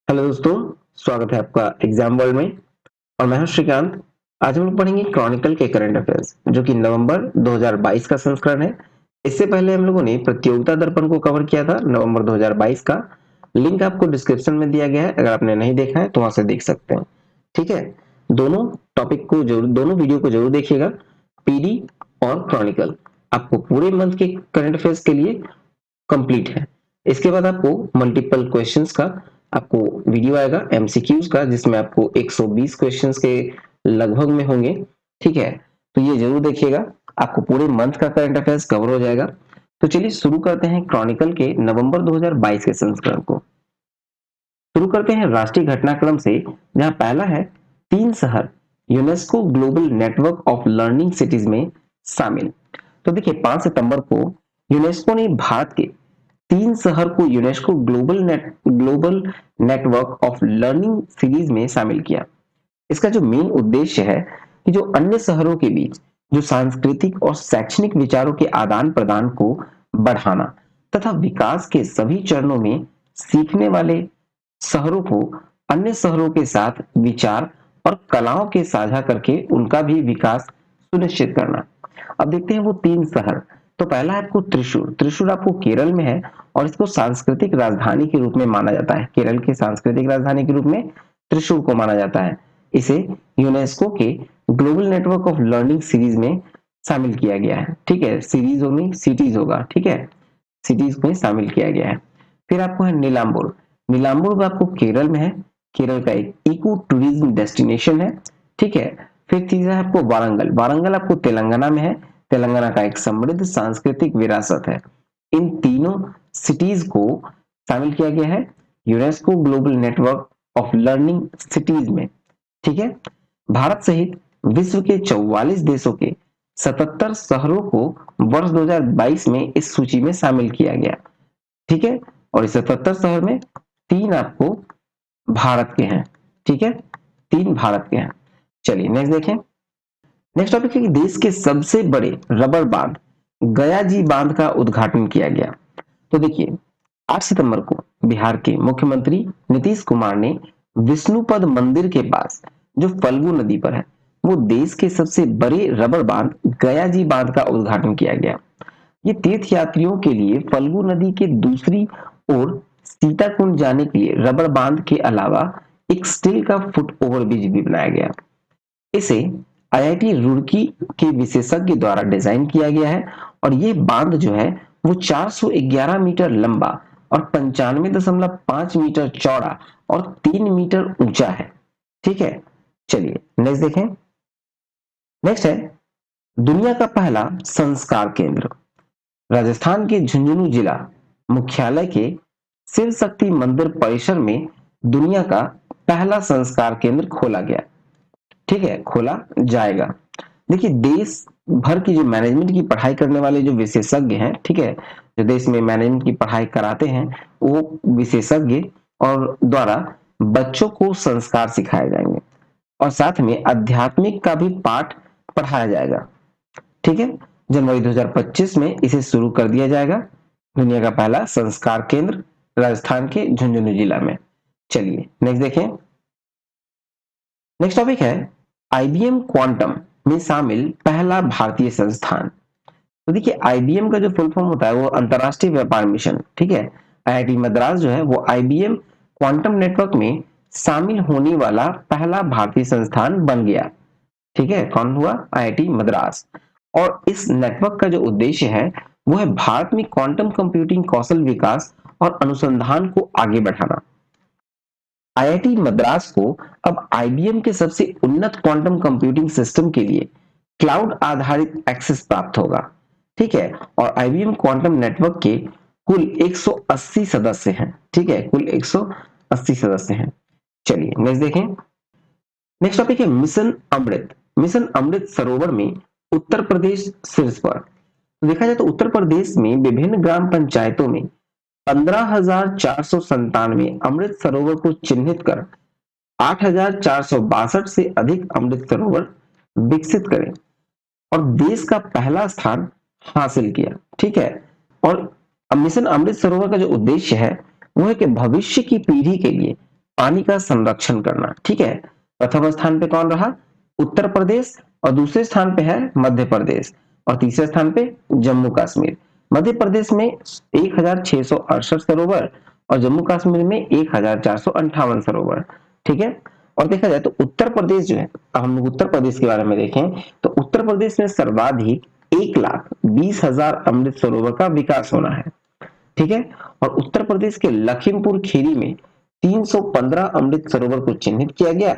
Hello दोस्तों, स्वागत है आपका एग्जाम वर्ल्ड में। और मैं हूं श्रीकांत। आज हम लोग पढ़ेंगे क्रॉनिकल के करंट अफेयर्स जो कि नवंबर 2022 का संस्करण है। इससे पहले हम लोगों ने प्रतियोगिता दर्पण को कवर किया था नवंबर 2022 का। लिंक आपको डिस्क्रिप्शन में दिया गया है, अगर आपने नहीं देखा है तो वहां से देख सकते हैं। ठीक है, दोनों टॉपिक को जरूर, दोनों वीडियो को जरूर देखिएगा, पीडी और क्रॉनिकल। आपको पूरे मंथ के करंट अफेयर्स के लिए कंप्लीट है। इसके बाद आपको मल्टीपल क्वेश्चंस का आपको वीडियो आएगा, एमसीक्यूज का, जिसमें आपको 120 क्वेश्चंस के लगभग में होंगे। ठीक है, तो ये जरूर देखिएगा, आपको पूरे मंथ का करंट अफेयर्स कवर हो जाएगा। तो चलिए शुरू करते हैं क्रॉनिकल के नवंबर 2022 के संस्करण को। शुरू करते हैं राष्ट्रीय घटनाक्रम से, जहां पहला है 3 शहर UNESCO global network of learning cities में शामिल। तो देखिए 5 सितंबर को यूनेस्को ने भारत के 3 शहर को UNESCO global network of learning series में शामिल किया। इसका जो मेन उद्देश्य है कि जो अन्य शहरों के बीच जो सांस्कृतिक और शैक्षणिक विचारों के आदान प्रदान को बढ़ाना तथा विकास के सभी चरणों में सीखने वाले शहरों को अन्य शहरों के साथ विचार और कलाओं के साझा करके उनका भी विकास सुनिश्चित करना। अब देखते हैं वो 3 शहर। तो पहला है आपको त्रिशूर। त्रिशूर आपको केरल में है और इसको सांस्कृतिक राजधानी के रूप में माना जाता है। केरल की सांस्कृतिक राजधानी के रूप में त्रिशूर को माना जाता है। इसे यूनेस्को के global network of learning series में शामिल किया गया है। ठीक है, सीरीज होगी, सिटीज होगा। ठीक है, सिटीज में शामिल किया गया है। फिर आपको है नीलाम्बूर। नीलाम्बूर आपको केरल में है। केरल का एक इको टूरिज्म डेस्टिनेशन है। ठीक है, फिर तीसरा है आपको वारंगल। वारंगल आपको तेलंगाना में है। तेलंगाना का एक समृद्ध सांस्कृतिक विरासत है। इन तीनों सिटीज को शामिल किया गया है UNESCO global network of learning cities में। ठीक है, भारत सहित विश्व के 44 देशों के 77 शहरों को वर्ष 2022 में इस सूची में शामिल किया गया। ठीक है, और इस 77 शहर में 3 आपको भारत के हैं। ठीक है, 3 भारत के हैं। चलिए नेक्स्ट देखें। नेक्स्ट टॉपिक है कि देश के सबसे बड़े रबर बांध गया जी बांध का उद्घाटन किया गया। तो देखिए 8 सितंबर को बिहार के मुख्यमंत्री नीतीश कुमार ने विष्णुपद मंदिर के पास जो फल्गु नदी पर है वो देश के सबसे बड़े रबर बांध गया जी बांध का उद्घाटन किया गया। ये तीर्थ यात्रियों के लिए फल्गु नदी के दूसरी ओर सीताकुंड जाने के लिए रबर बांध के अलावा एक स्टील का फुट ओवरब्रिज भी बनाया गया। इसे आईआईटी रुड़की के विशेषज्ञ द्वारा डिजाइन किया गया है और ये बांध जो है वो 411 मीटर लंबा और 95.5 मीटर चौड़ा और 3 मीटर ऊंचा है। ठीक है, चलिए नेक्स्ट देखें। नेक्स्ट है दुनिया का पहला संस्कार केंद्र। राजस्थान के झुंझुनू जिला मुख्यालय के शिव शक्ति मंदिर परिसर में दुनिया का पहला संस्कार केंद्र खोला गया। ठीक है, खोला जाएगा। देखिए देश भर की जो मैनेजमेंट की पढ़ाई करने वाले जो विशेषज्ञ हैं, ठीक है, जो देश में मैनेजमेंट की पढ़ाई कराते हैं वो विशेषज्ञ और द्वारा बच्चों को संस्कार सिखाए जाएंगे और साथ में आध्यात्मिक का भी पाठ पढ़ाया जाएगा। ठीक है, जनवरी 2025 में इसे शुरू कर दिया जाएगा। दुनिया का पहला संस्कार केंद्र राजस्थान के झुंझुनू जिला में। चलिए नेक्स्ट देखें। नेक्स्ट टॉपिक है आईबीएम क्वांटम में शामिल पहला भारतीय संस्थान। तो देखिए आईबीएम का जो फुल फॉर्म होता है वो अंतरराष्ट्रीय व्यापार मिशन। ठीक है, आईआईटी मद्रास जो है वो आईबीएम क्वांटम नेटवर्क में शामिल होने वाला पहला भारतीय संस्थान बन गया। ठीक है, कौन हुआ? आईआईटी मद्रास। और इस नेटवर्क का जो उद्देश्य है वो है भारत में क्वांटम कंप्यूटिंग कौशल विकास और अनुसंधान को आगे बढ़ाना। आईआईटी मद्रास को अब आईबीएम के सबसे उन्नत क्वांटम कंप्यूटिंग सिस्टम के लिए क्लाउड आधारित एक्सेस प्राप्त होगा। ठीक है, और आईबीएम क्वांटम नेटवर्क के कुल 180 सदस्य हैं। ठीक है, कुल 180 सदस्य हैं। चलिए नेक्स्ट देखें। नेक्स्ट टॉपिक है मिशन अमृत। मिशन अमृत सरोवर में उत्तर प्रदेश शीर्ष पर। तो देखा जाए तो उत्तर प्रदेश में विभिन्न ग्राम पंचायतों में 15,497 अमृत सरोवर को चिन्हित कर 8,462 से अधिक अमृत सरोवर विकसित करें और देश का पहला स्थान हासिल किया। ठीक है, और मिशन अमृत सरोवर का जो उद्देश्य है वो है कि भविष्य की पीढ़ी के लिए पानी का संरक्षण करना। ठीक है, प्रथम स्थान पे कौन रहा? उत्तर प्रदेश, और दूसरे स्थान पे है मध्य प्रदेश, और तीसरे स्थान पे जम्मू कश्मीर। मध्य प्रदेश में 1668 सरोवर और जम्मू कश्मीर में 1458 सरोवर। ठीक है, और देखा जाए तो उत्तर प्रदेश जो है, अब हम लोग उत्तर प्रदेश के बारे में देखें तो उत्तर प्रदेश में सर्वाधिक 1,20,000 अमृत सरोवर का विकास होना है। ठीक है, और उत्तर प्रदेश के लखीमपुर खीरी में 315 अमृत सरोवर को चिन्हित किया गया,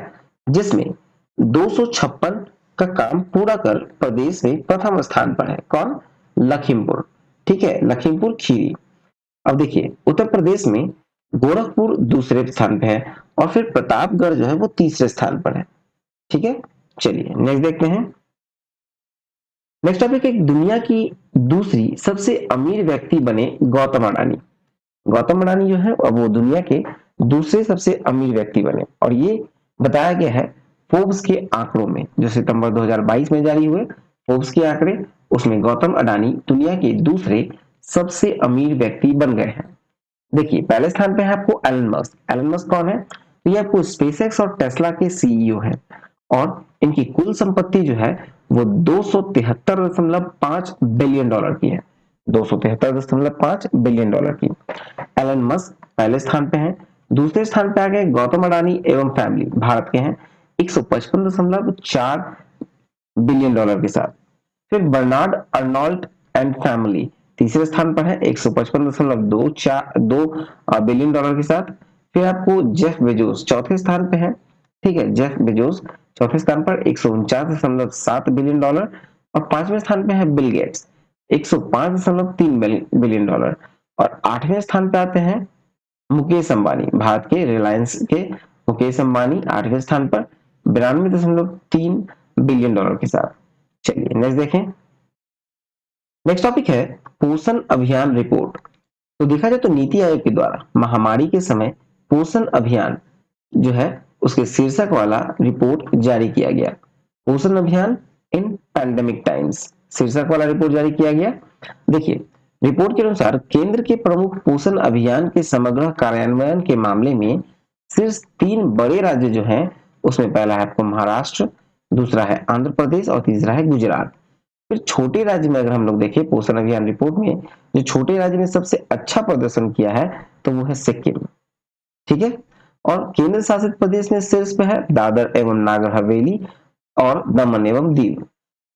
जिसमें 256 का काम पूरा कर प्रदेश में प्रथम स्थान पर है। कौन? लखीमपुर। ठीक है, लखीमपुर खीरी। अब देखिए उत्तर प्रदेश में गोरखपुर दूसरे स्थान पे है, और फिर प्रतापगढ़ जो है वो तीसरे स्थान पर है। ठीक है, चलिए नेक्स्ट देखते हैं। नेक्स्ट टॉपिक है, दुनिया की दूसरी सबसे अमीर व्यक्ति बने गौतम अडानी। गौतम अडानी जो है वो दुनिया के दूसरे सबसे अमीर व्यक्ति बने, और ये बताया गया है फोर्ब्स के आंकड़ों में, जो सितंबर 2022 में जारी हुए फोर्ब्स के आंकड़े, उसमें गौतम अडानी दुनिया के दूसरे सबसे अमीर व्यक्ति बन गए हैं। देखिए पहले स्थान पे है आपको एलन मस्क। एलन मस्क कौन है? तो ये आपको स्पेसएक्स और टेस्ला के सीईओ हैं, और इनकी कुल संपत्ति जो है वो 273.5 बिलियन डॉलर की है। 273.5 बिलियन डॉलर की एलन मस्क पहले स्थान पे हैं। दूसरे स्थान पे आ गए गौतम अडानी एवं फैमिली, भारत के हैं, 155.4 बिलियन डॉलर के साथ। फिर बर्नार्ड अर्नोल्ट एंड फैमिली तीसरे स्थान पर है, 155.2 बिलियन डॉलर के साथ। फिर आपको जेफ बेजोस चौथे स्थान पे है। ठीक है, जेफ बेजोस चौथे स्थान पर 149.7 बिलियन डॉलर, और पांचवें स्थान पे है बिल गेट्स 105.3 बिलियन डॉलर, और आठवें स्थान पे आते हैं मुकेश अंबानी, भारत के रिलायंस के मुकेश अंबानी आठवें स्थान पर 92.3 बिलियन डॉलर के साथ। चलिए नेक्स्ट देखें। नेक्स्ट टॉपिक है पोषण अभियान रिपोर्ट। तो देखा जाए तो नीति आयोग के द्वारा महामारी के समय पोषण अभियान जो है उसके शीर्षक वाला रिपोर्ट जारी किया गया। पोषण अभियान इन पैंडेमिक टाइम्स शीर्षक वाला रिपोर्ट जारी किया गया। देखिए रिपोर्ट के अनुसार केंद्र के प्रमुख पोषण अभियान के समग्र कार्यान्वयन के मामले में शीर्ष 3 बड़े राज्य जो हैं, उसमें पहला है आपको महाराष्ट्र, दूसरा है आंध्र प्रदेश, और तीसरा है गुजरात। फिर छोटे राज्य में अगर हम लोग देखें पोषण अभियान रिपोर्ट में, जो छोटे राज्य में सबसे अच्छा प्रदर्शन किया है तो वो है सिक्किम। ठीक है, और केंद्र शासित प्रदेश में शीर्ष पे है दादर एवं नागर हवेली और दमन एवं दीव।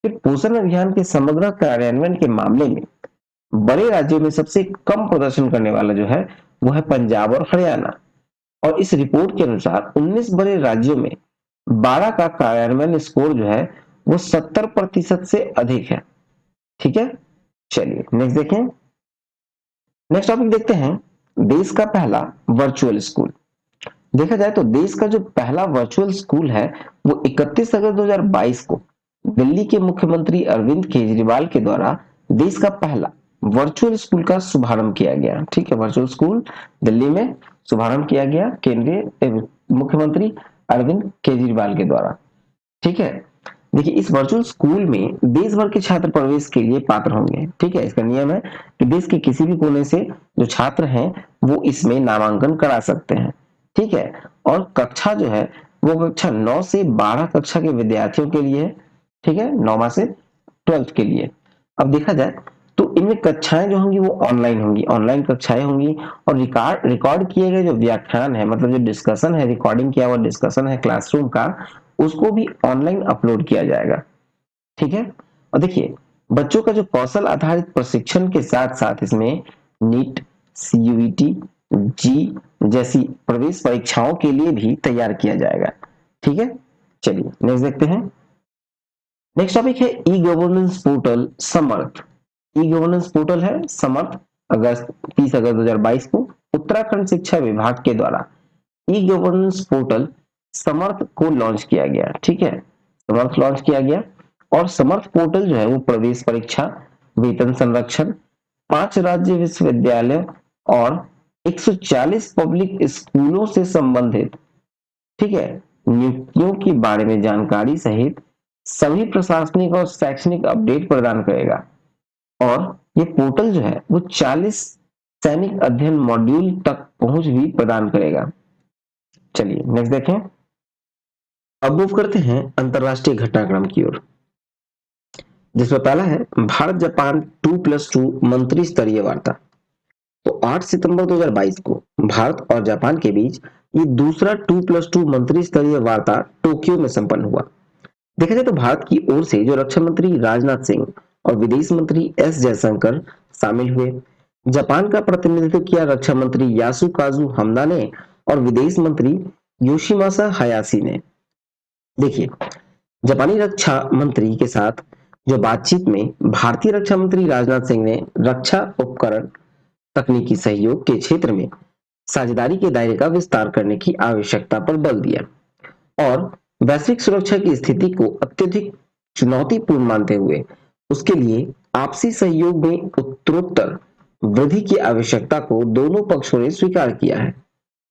फिर पोषण अभियान के समग्र कार्यान्वयन के मामले में बड़े राज्यों में सबसे कम प्रदर्शन करने वाला जो है वो है पंजाब और हरियाणा। और इस रिपोर्ट के अनुसार 19 बड़े राज्यों में 12 का कार्यान्वयन स्कोर जो है वो 70% से अधिक है। ठीक है, चलिए नेक्स्ट देखें। नेक्स्ट टॉपिक देखते हैं, देश का पहला वर्चुअल स्कूल। देखा जाए तो देश का जो पहला वर्चुअल स्कूल है वो 31 अगस्त 2022 को दिल्ली के मुख्यमंत्री अरविंद केजरीवाल के द्वारा देश का पहला वर्चुअल स्कूल का शुभारंभ किया गया। ठीक है, वर्चुअल स्कूल दिल्ली में शुभारंभ किया गया केंद्रीय मुख्यमंत्री अरविंद केजरीवाल के द्वारा। ठीक है, देखिए इस वर्चुअल स्कूल में देश भर के छात्र प्रवेश के लिए पात्र होंगे। ठीक है, इसका नियम है कि देश के किसी भी कोने से जो छात्र हैं वो इसमें नामांकन करा सकते हैं। ठीक है, और कक्षा जो है वो कक्षा 9 से 12 कक्षा के विद्यार्थियों के लिए है। ठीक है, 9वीं से 12th के लिए। अब देखा जाए तो इनमें कक्षाएं जो होंगी वो ऑनलाइन होंगी, ऑनलाइन कक्षाएं होंगी, और रिकॉर्ड किए गए जो व्याख्यान है, मतलब जो डिस्कशन है, रिकॉर्डिंग किया हुआ डिस्कशन है क्लासरूम का, उसको भी ऑनलाइन अपलोड किया जाएगा। ठीक है, और देखिए बच्चों का जो कौशल आधारित प्रशिक्षण के साथ साथ इसमें नीट, सीयूईटी, जी जैसी प्रवेश परीक्षाओं के लिए भी तैयार किया जाएगा। ठीक है, चलिए नेक्स्ट देखते हैं। नेक्स्ट टॉपिक है ई गवर्नेंस पोर्टल समर्थ। ई गवर्नेंस पोर्टल है समर्थ, 30 अगस्त 2022 को उत्तराखंड शिक्षा विभाग के द्वारा ई गवर्नेंस पोर्टल समर्थ को लॉन्च किया गया। ठीक है, समर्थ लॉन्च किया गया, और समर्थ पोर्टल जो है वो प्रवेश परीक्षा, वेतन संरक्षण, 5 राज्य विश्वविद्यालयों और 140 पब्लिक स्कूलों से संबंधित, ठीक है, नियुक्तियों के बारे में जानकारी सहित सभी प्रशासनिक और शैक्षणिक अपडेट प्रदान करेगा। और ये पोर्टल जो है वो 40 सैनिक अध्ययन मॉड्यूल तक पहुंच भी प्रदान करेगा। चलिए नेक्स्ट देखें। अब मूव करते हैं अंतरराष्ट्रीय घटनाक्रम की ओर, जिसमें पहला है भारत जापान 2+2 मंत्री स्तरीय वार्ता। तो 8 सितंबर 2022 को भारत और जापान के बीच ये दूसरा 2+2 मंत्री स्तरीय वार्ता टोक्यो में संपन्न हुआ। देखा जाए तो भारत की ओर से जो रक्षा मंत्री राजनाथ सिंह और विदेश मंत्री एस जयशंकर शामिल हुए। जापान का प्रतिनिधित्व किया रक्षा मंत्री यासुकाजु हमदा ने और विदेश मंत्री योशिमासा हायाशी ने। देखिए, जापानी रक्षा मंत्री के साथ जो बातचीत में भारतीय रक्षा मंत्री राजनाथ सिंह ने रक्षा उपकरण तकनीकी सहयोग के क्षेत्र में साझेदारी के दायरे का विस्तार करने की आवश्यकता पर बल दिया और वैश्विक सुरक्षा की स्थिति को अत्यधिक चुनौतीपूर्ण मानते हुए उसके लिए आपसी सहयोग में उत्तरोत्तर वृद्धि की आवश्यकता को दोनों पक्षों ने स्वीकार किया है।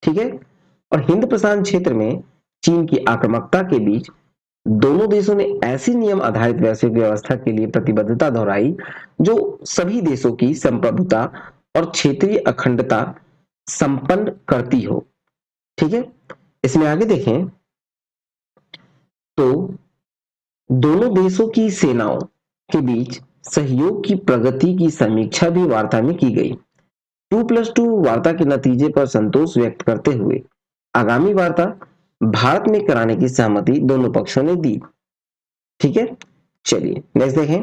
ठीक है। और हिंद प्रशांत क्षेत्र में चीन की आक्रामकता के बीच दोनों देशों ने ऐसी नियम आधारित वैश्विक व्यवस्था के लिए प्रतिबद्धता दोहराई जो सभी देशों की संप्रभुता और क्षेत्रीय अखंडता संपन्न करती हो। ठीक है। इसमें आगे देखें तो दोनों देशों की सेनाओं के बीच सहयोग की प्रगति की समीक्षा भी वार्ता में की गई। 2+2 वार्ता के नतीजे पर संतोष व्यक्त करते हुए आगामी वार्ता भारत में कराने की सहमति दोनों पक्षों ने दी। ठीक है। चलिए नेक्स्ट देखें।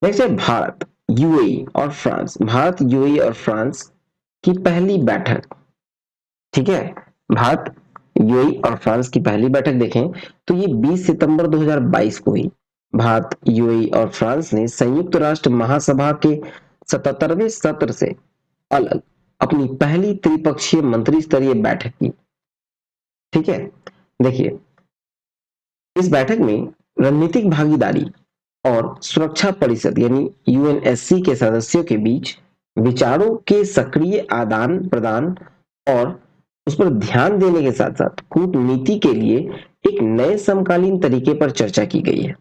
नेक्स्ट है भारत यूएई और फ्रांस। भारत यूएई और फ्रांस की पहली बैठक। ठीक है। भारत यूएई और फ्रांस की पहली बैठक देखें तो ये 20 सितंबर 2022 को हुई। भारत यूएई और फ्रांस ने संयुक्त राष्ट्र महासभा के 77वें सत्र से अलग अपनी पहली त्रिपक्षीय मंत्री स्तरीय बैठक की। ठीक है। देखिए, इस बैठक में रणनीतिक भागीदारी और सुरक्षा परिषद यानी यूएनएससी के सदस्यों के बीच विचारों के सक्रिय आदान प्रदान और उस पर ध्यान देने के साथ साथ कूटनीति के लिए एक नए समकालीन तरीके पर चर्चा की गई है।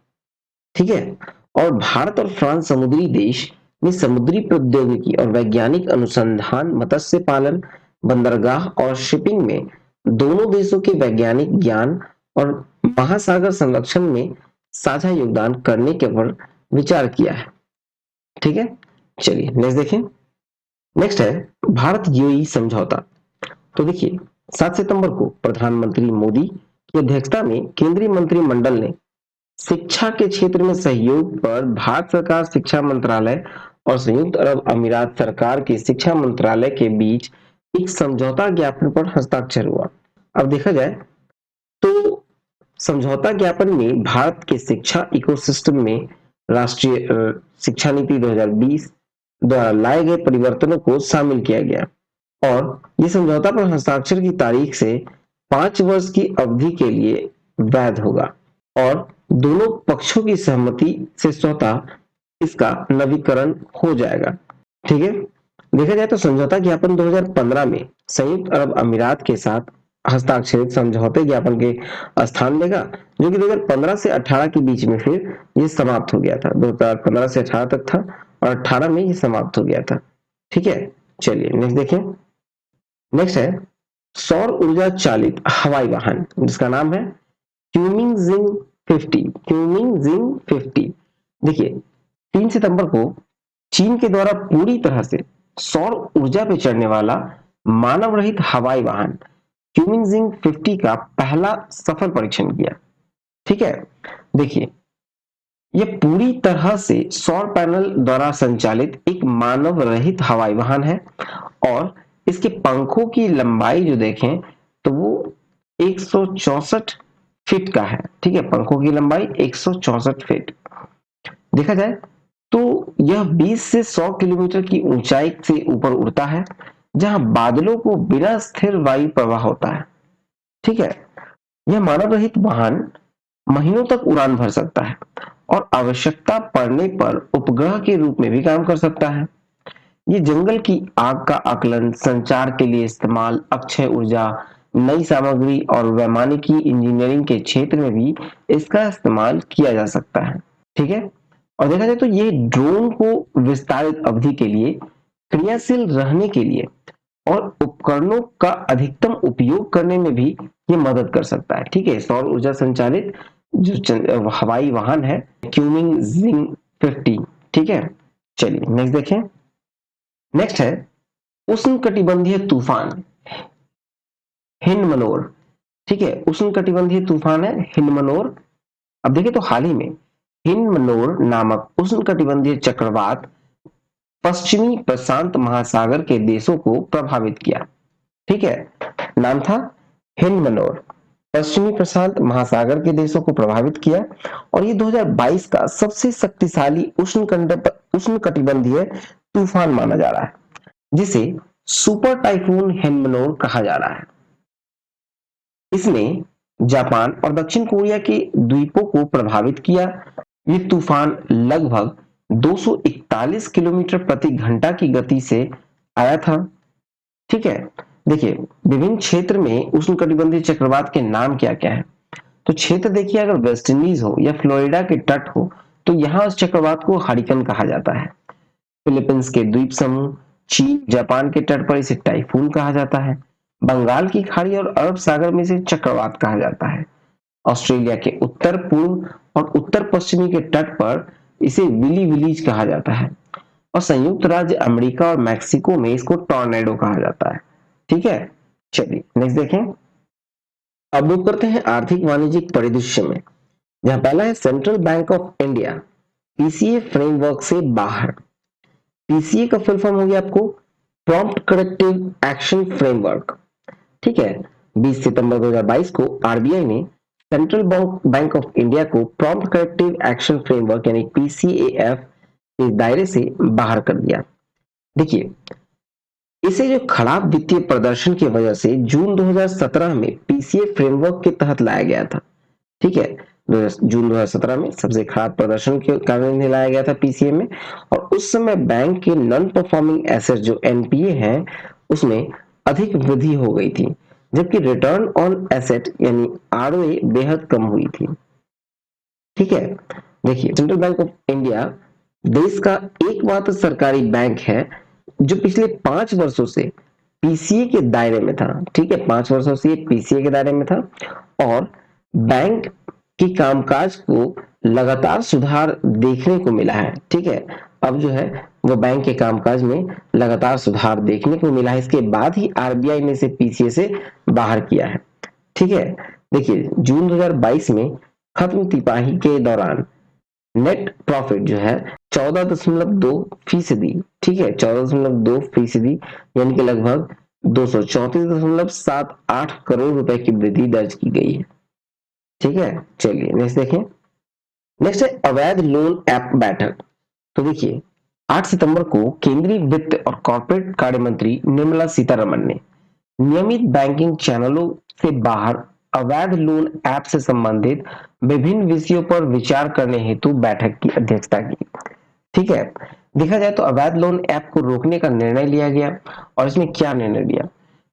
ठीक है। और भारत और फ्रांस समुद्री देश में समुद्री प्रौद्योगिकी और वैज्ञानिक अनुसंधान, मत्स्य पालन, बंदरगाह और शिपिंग में दोनों देशों के वैज्ञानिक ज्ञान और महासागर संरक्षण में साझा योगदान करने के पर विचार किया है। ठीक है। चलिए नेक्स्ट देखें। नेक्स्ट है भारत यूएई समझौता। तो देखिए, 7 सितंबर को प्रधानमंत्री मोदी की अध्यक्षता में केंद्रीय मंत्रिमंडल ने शिक्षा के क्षेत्र में सहयोग पर भारत सरकार शिक्षा मंत्रालय और संयुक्त अरब अमीरात सरकार के शिक्षा मंत्रालय के बीच एक समझौता ज्ञापन पर हस्ताक्षर हुआ। अब देखा जाए तो समझौता ज्ञापन में भारत के शिक्षा इकोसिस्टम में राष्ट्रीय शिक्षा नीति 2020 द्वारा लाए गए परिवर्तनों को शामिल किया गया और ये समझौता पर हस्ताक्षर की तारीख से 5 वर्ष की अवधि के लिए वैध होगा और दोनों पक्षों की सहमति से स्वतः इसका नवीकरण हो जाएगा। ठीक है। देखा जाए तो समझौता ज्ञापन 2015 में संयुक्त अरब अमीरात के साथ हस्ताक्षरित समझौते ज्ञापन के स्थान लेगा, जो कि 2015 से 18 के बीच में फिर ये समाप्त हो गया था। 2015 से 18 तक था और 18 में ये समाप्त हो गया था। ठीक है। चलिए नेक्स्ट देखें। नेक्स्ट है सौर ऊर्जा चालित हवाई वाहन, जिसका नाम है क्यूमिंगजिंग 50। क्यूमिंगजिंग 50। देखिए, 3 सितंबर को चीन के द्वारा पूरी तरह से सौर ऊर्जा पे चढ़ने वाला मानव रहित हवाई वाहन क्यूमिंगजिंग 50 का पहला सफल परीक्षण किया। ठीक है। देखिए, यह पूरी तरह से सौर पैनल द्वारा संचालित एक मानव रहित हवाई वाहन है और इसके पंखों की लंबाई जो देखें तो वो 164 फीट का है। ठीक है। पंखों की लंबाई 164 फीट। देखा जाए तो यह 20 से 100 किलोमीटर की ऊंचाई से ऊपर उड़ता है, जहां बादलों को बिना स्थिर वायु प्रवाह होता है। ठीक है। यह मानव रहित वाहन महीनों तक उड़ान भर सकता है और आवश्यकता पड़ने पर उपग्रह के रूप में भी काम कर सकता है। ये जंगल की आग का आकलन, संचार के लिए इस्तेमाल, अक्षय ऊर्जा, नई सामग्री और वैमानिकी इंजीनियरिंग के क्षेत्र में भी इसका इस्तेमाल किया जा सकता है। ठीक है। और देखा जाए तो ये ड्रोन को विस्तारित अवधि के लिए क्रियाशील रहने के लिए और उपकरणों का अधिकतम उपयोग करने में भी ये मदद कर सकता है। ठीक है, सौर ऊर्जा संचालित जो हवाई वाहन है क्यूमिंग जिंग 50। ठीक है, चलिए नेक्स्ट देखें। नेक्स्ट है उष्णकटिबंधीय तूफान हिंडमनोर। ठीक है, उष्णकटिबंधीय तूफान है हिंडमनोर। अब देखिए तो हाल ही में हिंडमनोर नामक उष्णकटिबंधीय चक्रवात पश्चिमी प्रशांत महासागर के देशों को प्रभावित किया। ठीक है, नाम था हिंडमनोर, पश्चिमी प्रशांत महासागर के देशों को प्रभावित किया और ये 2022 का सबसे शक्तिशाली उष्णकटिबंधीय तूफान माना जा रहा है, जिसे सुपर टाइफून हिंडमनोर कहा जा रहा है। इसने जापान और दक्षिण कोरिया के द्वीपों को प्रभावित किया। ये तूफान लगभग 241 किलोमीटर प्रति घंटा की गति से आया था। ठीक है, देखिए विभिन्न क्षेत्र में उष्णकटिबंधीय चक्रवात के नाम क्या क्या है। तो क्षेत्र देखिए, अगर वेस्ट इंडीज हो या फ्लोरिडा के तट हो तो यहाँ उस चक्रवात को हरिकेन कहा जाता है। फिलीपींस के द्वीप समूह, चीन, जापान के तट पर इसे टाइफून कहा जाता है। बंगाल की खाड़ी और अरब सागर में इसे चक्रवात कहा जाता है। ऑस्ट्रेलिया के उत्तर पूर्व और उत्तर पश्चिमी के तट पर इसे विली विलीज कहा जाता है और संयुक्त राज्य अमेरिका और मैक्सिको में इसको टॉर्नेडो कहा जाता है। ठीक है, चलिए नेक्स्ट देखें। अब लोग करते हैं आर्थिक वाणिज्यिक परिदृश्य में, जहां पहला है central bank of India PCA framework से बाहर। पीसीए का फुल फॉर्म हो गया आपको प्रॉम्प्ट करेक्टिव एक्शन फ्रेमवर्क। ठीक है, 20 सितंबर 2022 को आरबीआई ने सेंट्रल बैंक ऑफ इंडिया को प्रॉम्प्ट करेक्टिव एक्शन फ्रेमवर्क यानी पीसीएएफ के दायरे से बाहर कर दिया। देखिए, इसे जो खराब वित्तीय प्रदर्शन की वजह से जून 2017 में पीसीए फ्रेमवर्क के तहत लाया गया था। ठीक है, जून 2017 में सबसे खराब प्रदर्शन के कारण इन्हें लाया गया था पीसीए में, और उस समय बैंक के नॉन परफॉर्मिंग एसेट जो एनपीए हैं उसमें अधिक वृद्धि हो गई थी, जबकि रिटर्न ऑन एसेट यानी आरओए बेहद कम हुई थी। ठीक है, देखिए सेंट्रल बैंक ऑफ इंडिया देश का एकमात्र सरकारी बैंक है जो पिछले 5 वर्षों से पीसीए के दायरे में था। ठीक है, 5 वर्षों से पीसीए के दायरे में था और बैंक के कामकाज को लगातार सुधार देखने को मिला है। ठीक है, अब जो है वो बैंक के कामकाज में लगातार सुधार देखने को मिला है। इसके बाद ही आरबीआई ने इसे पीसीए से बाहर किया है। ठीक है, देखिए जून 2022 में खत्म तिमाही के दौरान नेट प्रॉफिट जो है 14.2%। ठीक है, 14.2% यानी कि लगभग 234.78 करोड़ रुपए की वृद्धि दर्ज की गई है। ठीक है, चलिए नेक्स्ट देखें। नेक्स्ट है अवैध लोन ऐप बैठक। तो देखिए 8 सितंबर को केंद्रीय वित्त और कॉर्पोरेट कार्य मंत्री निर्मला सीतारमण ने नियमित बैंकिंग चैनलों से बाहर अवैध लोन ऐप से संबंधित विभिन्न विषयों पर विचार करने हेतु बैठक की अध्यक्षता की। ठीक है, देखा जाए तो अवैध लोन ऐप को रोकने का निर्णय लिया गया और इसमें क्या निर्णय लिया,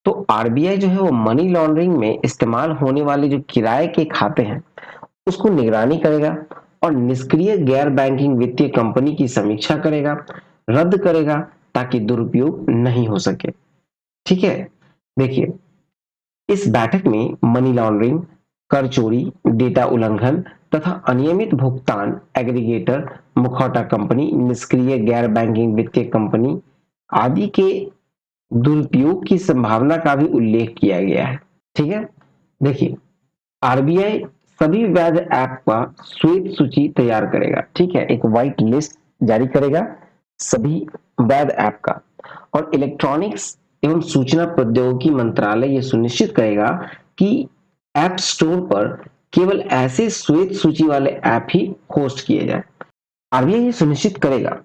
तो आरबीआई जो है वो मनी लॉन्ड्रिंग में इस्तेमाल होने वाले जो किराए के खाते हैं उसको निगरानी करेगा और निष्क्रिय गैर बैंकिंग वित्तीय कंपनी की समीक्षा करेगा, रद्द करेगा ताकि दुरुपयोग नहीं हो सके। ठीक है, देखिए इस बैठक में मनी लॉन्ड्रिंग, कर चोरी, डेटा उल्लंघन तथा अनियमित भुगतान एग्रीगेटर, मुखौटा कंपनी, निष्क्रिय गैर बैंकिंग वित्तीय कंपनी आदि के दुरुपयोग की संभावना का भी उल्लेख किया गया है। ठीक है, देखिए आरबीआई सभी वैध ऐप का श्वेत सूची तैयार करेगा। ठीक है, एक व्हाइट लिस्ट जारी करेगा सभी वैध ऐप का, और इलेक्ट्रॉनिक्स एवं सूचना प्रौद्योगिकी मंत्रालय ये सुनिश्चित करेगा कि ऐप स्टोर पर केवल ऐसे श्वेत सूची वाले ऐप ही होस्ट किए जाए। आरबीआई ये सुनिश्चित करेगा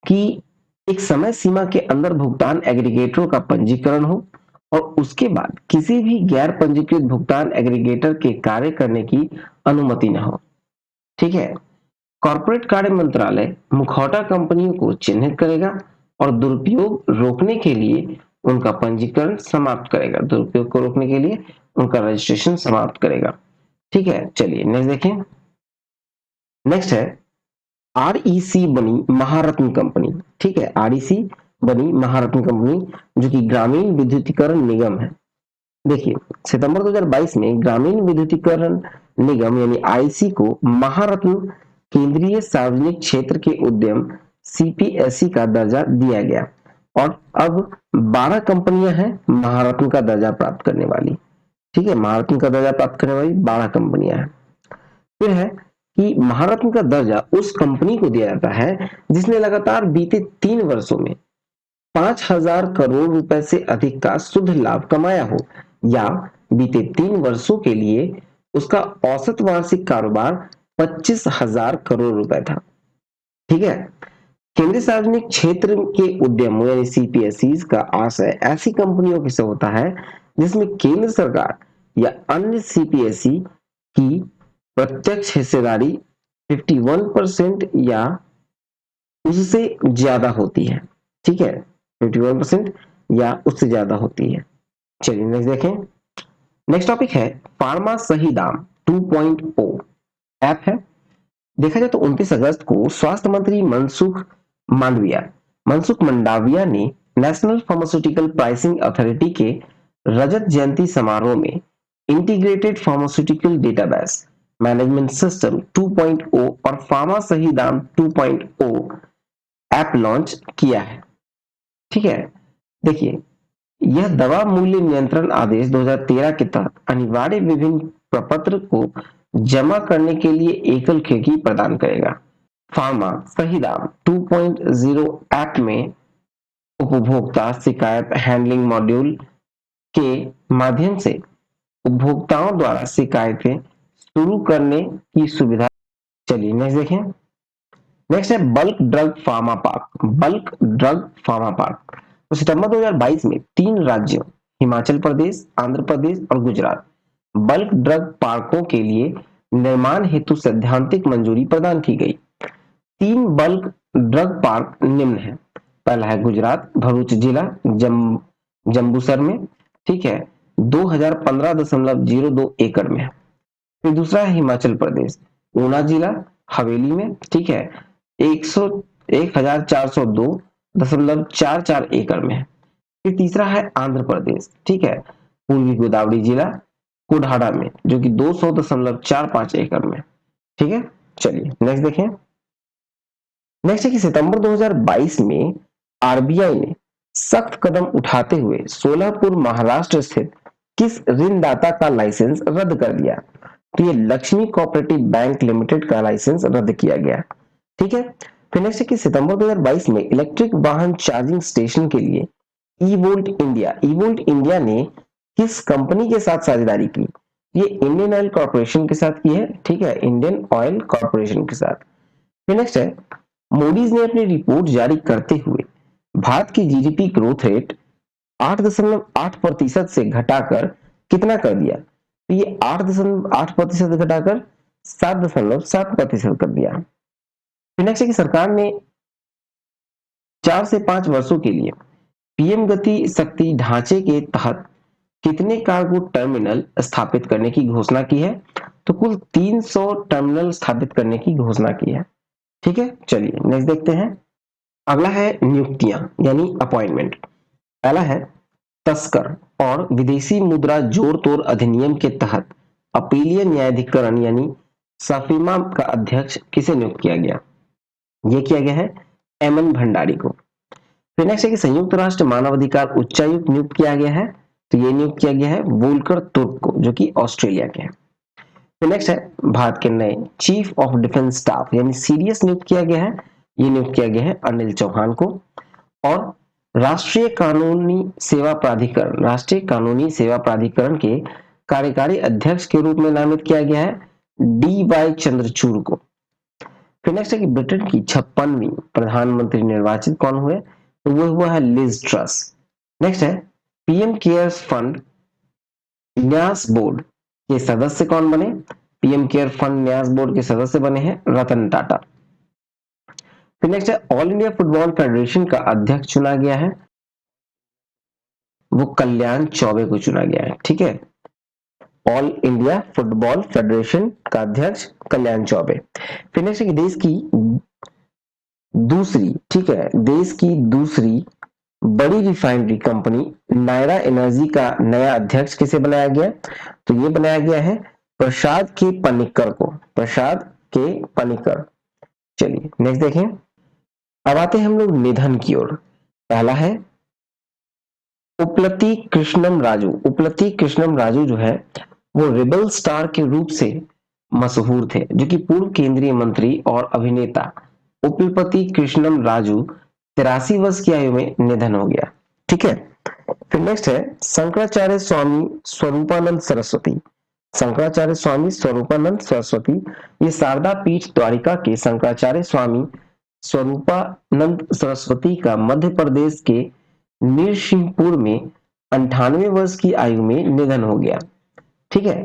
कि एक समय सीमा के अंदर भुगतान एग्रीगेटरों का पंजीकरण हो और उसके बाद किसी भी गैर पंजीकृत भुगतान एग्रीगेटर के कार्य करने की अनुमति न हो। ठीक है, कॉर्पोरेट कार्य मंत्रालय मुखौटा कंपनियों को चिन्हित करेगा और दुरुपयोग रोकने के लिए उनका पंजीकरण समाप्त करेगा, दुरुपयोग को रोकने के लिए उनका रजिस्ट्रेशन समाप्त करेगा। ठीक है, चलिए नेक्स्ट देखें। नेक्स्ट है आरईसी बनी महारत्न कंपनी। ठीक है, आरईसी बनी महारत्न कंपनी, जो कि ग्रामीण विद्युतीकरण निगम है। देखिए, सितंबर 2022 में ग्रामीण विद्युतीकरण निगम यानी आईसी को महारत्न केंद्रीय सार्वजनिक क्षेत्र के उद्यम सीपीएसई का दर्जा दिया गया और अब 12 कंपनियां हैं महारत्न का दर्जा प्राप्त करने वाली। ठीक है, महारत्न का दर्जा प्राप्त करने वाली 12 कंपनियां हैं। फिर है कि महारत्न का दर्जा उस कंपनी को दिया जाता है जिसने लगातार बीते 3 वर्षों में 5,000 करोड़ रुपए से अधिक का शुद्ध लाभ कमाया हो या बीते 3 वर्षों के लिए उसका औसत वार्षिक कारोबार 25,000 करोड़ रुपए था। ठीक है, केंद्रीय सार्वजनिक क्षेत्र के उद्यमों यानी सीपीएसई का आशय ऐसी कंपनियों से होता है जिसमें केंद्र सरकार या अन्य सीपीएसई की प्रत्यक्ष हिस्सेदारी 51% या उससे ज्यादा होती है। ठीक है, 51% या उससे ज्यादा होती है। चलिए नेक्स्ट देखें। नेक्स्ट टॉपिक है फार्मा सही दाम 2.0 ऐप है। देखा जाए तो 29 अगस्त को स्वास्थ्य मंत्री मनसुख मंडाविया ने नेशनल फार्मास्यूटिकल प्राइसिंग अथॉरिटी के रजत जयंती समारोह में integrated pharmaceutical database management system 2.0 और फार्मा सही दाम 2.0 ऐप लॉन्च किया है। ठीक है, देखिए, यह दवा मूल्य नियंत्रण आदेश 2013 के तहत अनिवार्य विभिन्न प्रपत्र को जमा करने के लिए एकल खिड़की प्रदान करेगा। फार्मा सही दाम 2.0 ऐप में उपभोक्ता शिकायत हैंडलिंग मॉड्यूल के माध्यम से उपभोक्ताओं द्वारा शिकायतें शुरू करने की सुविधा। चलिए नेक्स्ट देखें। नेक्स्ट है बल्क ड्रग फार्मा पार्क। तो सितंबर 2022 में 3 राज्यों हिमाचल प्रदेश, आंध्र प्रदेश और गुजरात बल्क ड्रग पार्कों के लिए निर्माण हेतु सैद्धांतिक मंजूरी प्रदान की गई। 3 बल्क ड्रग पार्क निम्न है। पहला है गुजरात, भरूच जिला, जम्बूसर में। ठीक है, 2015.02 एकड़ में। फिर दूसरा है हिमाचल प्रदेश, ऊना जिला, हवेली में। ठीक है, 1402.44 एकड़ में। फिर तीसरा है आंध्र प्रदेश। ठीक है, पूर्वी गोदावरी जिला, कोडाड़ा में, जो कि 200.45 एकड़ में। ठीक है, चलिए नेक्स्ट देखें। नेक्स्ट है कि सितंबर 2022 में आरबीआई ने सख्त कदम उठाते हुए सोलापुर महाराष्ट्र स्थित किस ऋणदाता का लाइसेंस रद्द कर दिया? तो ये लक्ष्मी कोऑपरेटिव बैंक लिमिटेड का लाइसेंस रद्द किया गया। ठीक है, फिर नेक्स्ट है कि सितंबर 2022 में इलेक्ट्रिक वाहन चार्जिंग स्टेशन के लिए ईवोल्ट इंडिया ने किस कंपनी के साथ साझेदारी की? ये इंडियन ऑयल कॉर्पोरेशन के साथ की है। ठीक है, इंडियन ऑयल कॉर्पोरेशन के साथ। फिर नेक्स्ट है मूडीज ने अपनी रिपोर्ट जारी करते हुए भारत की जीडीपी ग्रोथ रेट 8.8% से घटाकर कितना कर दिया? तो ये 8.8% घटाकर 7.7% कर दिया। फिर नेक्स्ट है कि सरकार ने 4 से 5 वर्षों के लिए पीएम गति शक्ति ढांचे के तहत कितने कार्गो टर्मिनल स्थापित करने की घोषणा की है? तो कुल 300 टर्मिनल स्थापित करने की घोषणा की है। ठीक है, चलिए नेक्स्ट देखते हैं। अगला है नियुक्तियां यानी अपॉइंटमेंट। पहला है तस्कर और विदेशी मुद्रा जोड़ तोड़ अधिनियम के तहत अपीलीय न्यायाधिकरण यानी सफीमा का अध्यक्ष किसे नियुक्त किया गया? यह किया गया है एमएन भंडारी को। फिर नेक्स्ट है कि संयुक्त राष्ट्र मानवाधिकार उच्चायुक्त नियुक्त किया गया है। तो ये नियुक्त किया गया है वोल्कर तुर्क को, जो कि ऑस्ट्रेलिया के हैं। फिर नेक्स्ट है भारत के नए चीफ ऑफ डिफेंस स्टाफ यानी सीडीएस नियुक्त किया गया है। ये नियुक्त किया गया है अनिल चौहान को। और राष्ट्रीय कानूनी सेवा प्राधिकरण के कार्यकारी अध्यक्ष के रूप में नामित किया गया है डी वाई चंद्रचूड़ को। फिर नेक्स्ट है कि ब्रिटेन की 56वीं प्रधानमंत्री निर्वाचित कौन हुए? तो वो हुआ है लिज ट्रस। नेक्स्ट है पीएम केयर्स फंड न्यास बोर्ड के सदस्य कौन बने? पीएम केयर फंड न्यास बोर्ड के सदस्य बने हैं रतन टाटा। फिर नेक्स्ट है ऑल इंडिया फुटबॉल फेडरेशन का अध्यक्ष चुना गया है, वो कल्याण चौबे को चुना गया है। ठीक है, ऑल इंडिया फुटबॉल फेडरेशन का अध्यक्ष कल्याण चौबे। फिर नेक्स्ट है कि देश की दूसरी बड़ी रिफाइनरी कंपनी नायरा एनर्जी का नया अध्यक्ष किसे बनाया गया? तो ये बनाया गया है प्रसाद के पनिक्कर को, प्रसाद के पनिक्कर। चलिए नेक्स्ट देखें। अब आते हैं हम लोग निधन की ओर। पहला है उपलती कृष्णम राजू। उपलती कृष्णम राजू जो है वो रिबल स्टार के रूप से मशहूर थे, जो कि पूर्व केंद्रीय मंत्री और अभिनेता उपलपति कृष्णम राजू 83 वर्ष की आयु में निधन हो गया। ठीक है, फिर नेक्स्ट है शंकराचार्य स्वामी स्वरूपानंद सरस्वती। शंकराचार्य स्वामी स्वरूपानंद सरस्वती ये शारदा पीठ द्वारिका के शंकराचार्य स्वामी स्वरूपानंद सरस्वती का मध्य प्रदेश के नीरसिंहपुर में 98 वर्ष की आयु में निधन हो गया। ठीक है,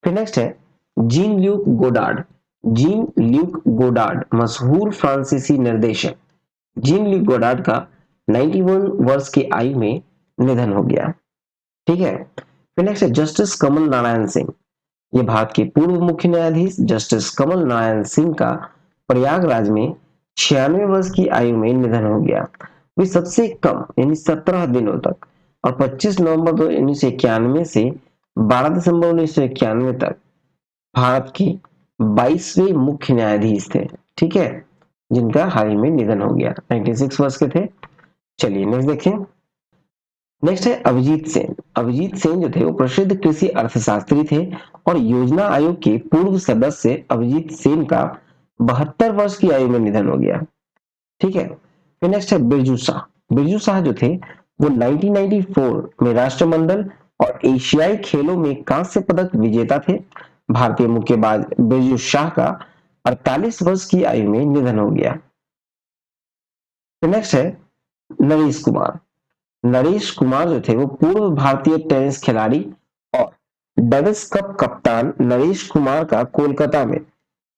फिर नेक्स्ट है gene Luke Goddard. Gene Luke Goddard मशहूर फ्रांसीसी निर्देशक जीन ल्यूक गोडार्ड का 91 वर्ष की आयु में निधन हो गया। ठीक है, फिर नेक्स्ट है जस्टिस कमल नारायण सिंह। ये भारत के पूर्व मुख्य न्यायाधीश जस्टिस कमल नारायण सिंह का प्रयागराज में 96 वर्ष की आयु में निधन हो गया। वे सबसे कम यानी 17 दिनों तक और 25 नवंबर 1991 से 12 दिसंबर 1991 तक भारत के 22वें मुख्य न्यायाधीश थे। ठीक है, जिनका हाल ही में निधन हो गया, 96 वर्ष के थे। चलिए नेक्स्ट देखें। नेक्स्ट है अभिजीत सेन। अभिजीत सेन जो थे वो प्रसिद्ध कृषि अर्थशास्त्री थे और योजना आयोग के पूर्व सदस्य अभिजीत सेन का 72 वर्ष की आयु में निधन हो गया। ठीक है, फिर नेक्स्ट है बिरजू शाह। बिरजू शाह जो थे वो 1994 में राष्ट्रमंडल और एशियाई खेलों में कांस्य पदक विजेता थे। भारतीय मुक्केबाज बिरजू शाह का 48 वर्ष की आयु में निधन हो गया। फिर नेक्स्ट है नरेश कुमार। नरेश कुमार जो थे वो पूर्व भारतीय टेनिस खिलाड़ी और डेविस कप कप्तान नरेश कुमार का कोलकाता में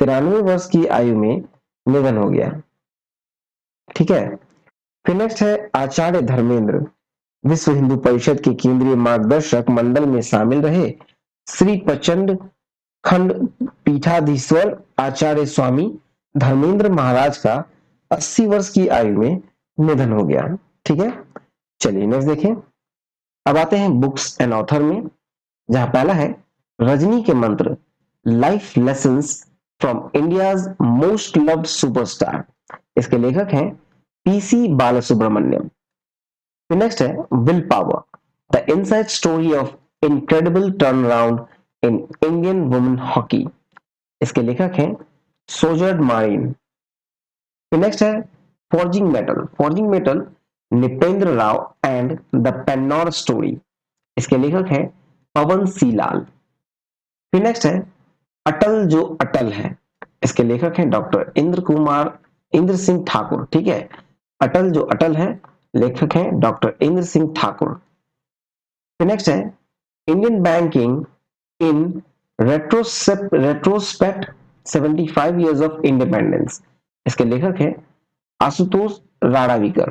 93 वर्ष की आयु में निधन हो गया। ठीक है, फिर नेक्स्ट है आचार्य धर्मेंद्र। विश्व हिंदू परिषद के केंद्रीय मार्गदर्शक मंडल में शामिल रहे श्री प्रचंड खंड पीठाधीश्वर आचार्य स्वामी धर्मेंद्र महाराज का 80 वर्ष की आयु में निधन हो गया। ठीक है, चलिए नेक्स्ट देखें। अब आते हैं बुक्स एंड ऑथर में, जहां पहला है रजनी के मंत्र life lessons from India's most loved superstar. इसके लेखक हैं पीसी बालासुब्रमण्यम। फिर नेक्स्ट है will power the inside story of incredible turn around in Indian women hockey. इसके लेखक हैं सोजर्ड मारिन। फिर नेक्स्ट है forging metal. Forging metal Nipendra Rao and the Pennar story. इसके लेखक हैं पवन सी लाल। फिर नेक्स्ट है अटल जो अटल है। इसके लेखक हैं डॉक्टर इंद्र सिंह ठाकुर। ठीक है, अटल जो अटल है, लेखक हैं डॉक्टर इंद्र सिंह ठाकुर। फिर नेक्स्ट है Indian banking in retrospect 75 years of independence. इसके लेखक हैं आशुतोष राणाविकर।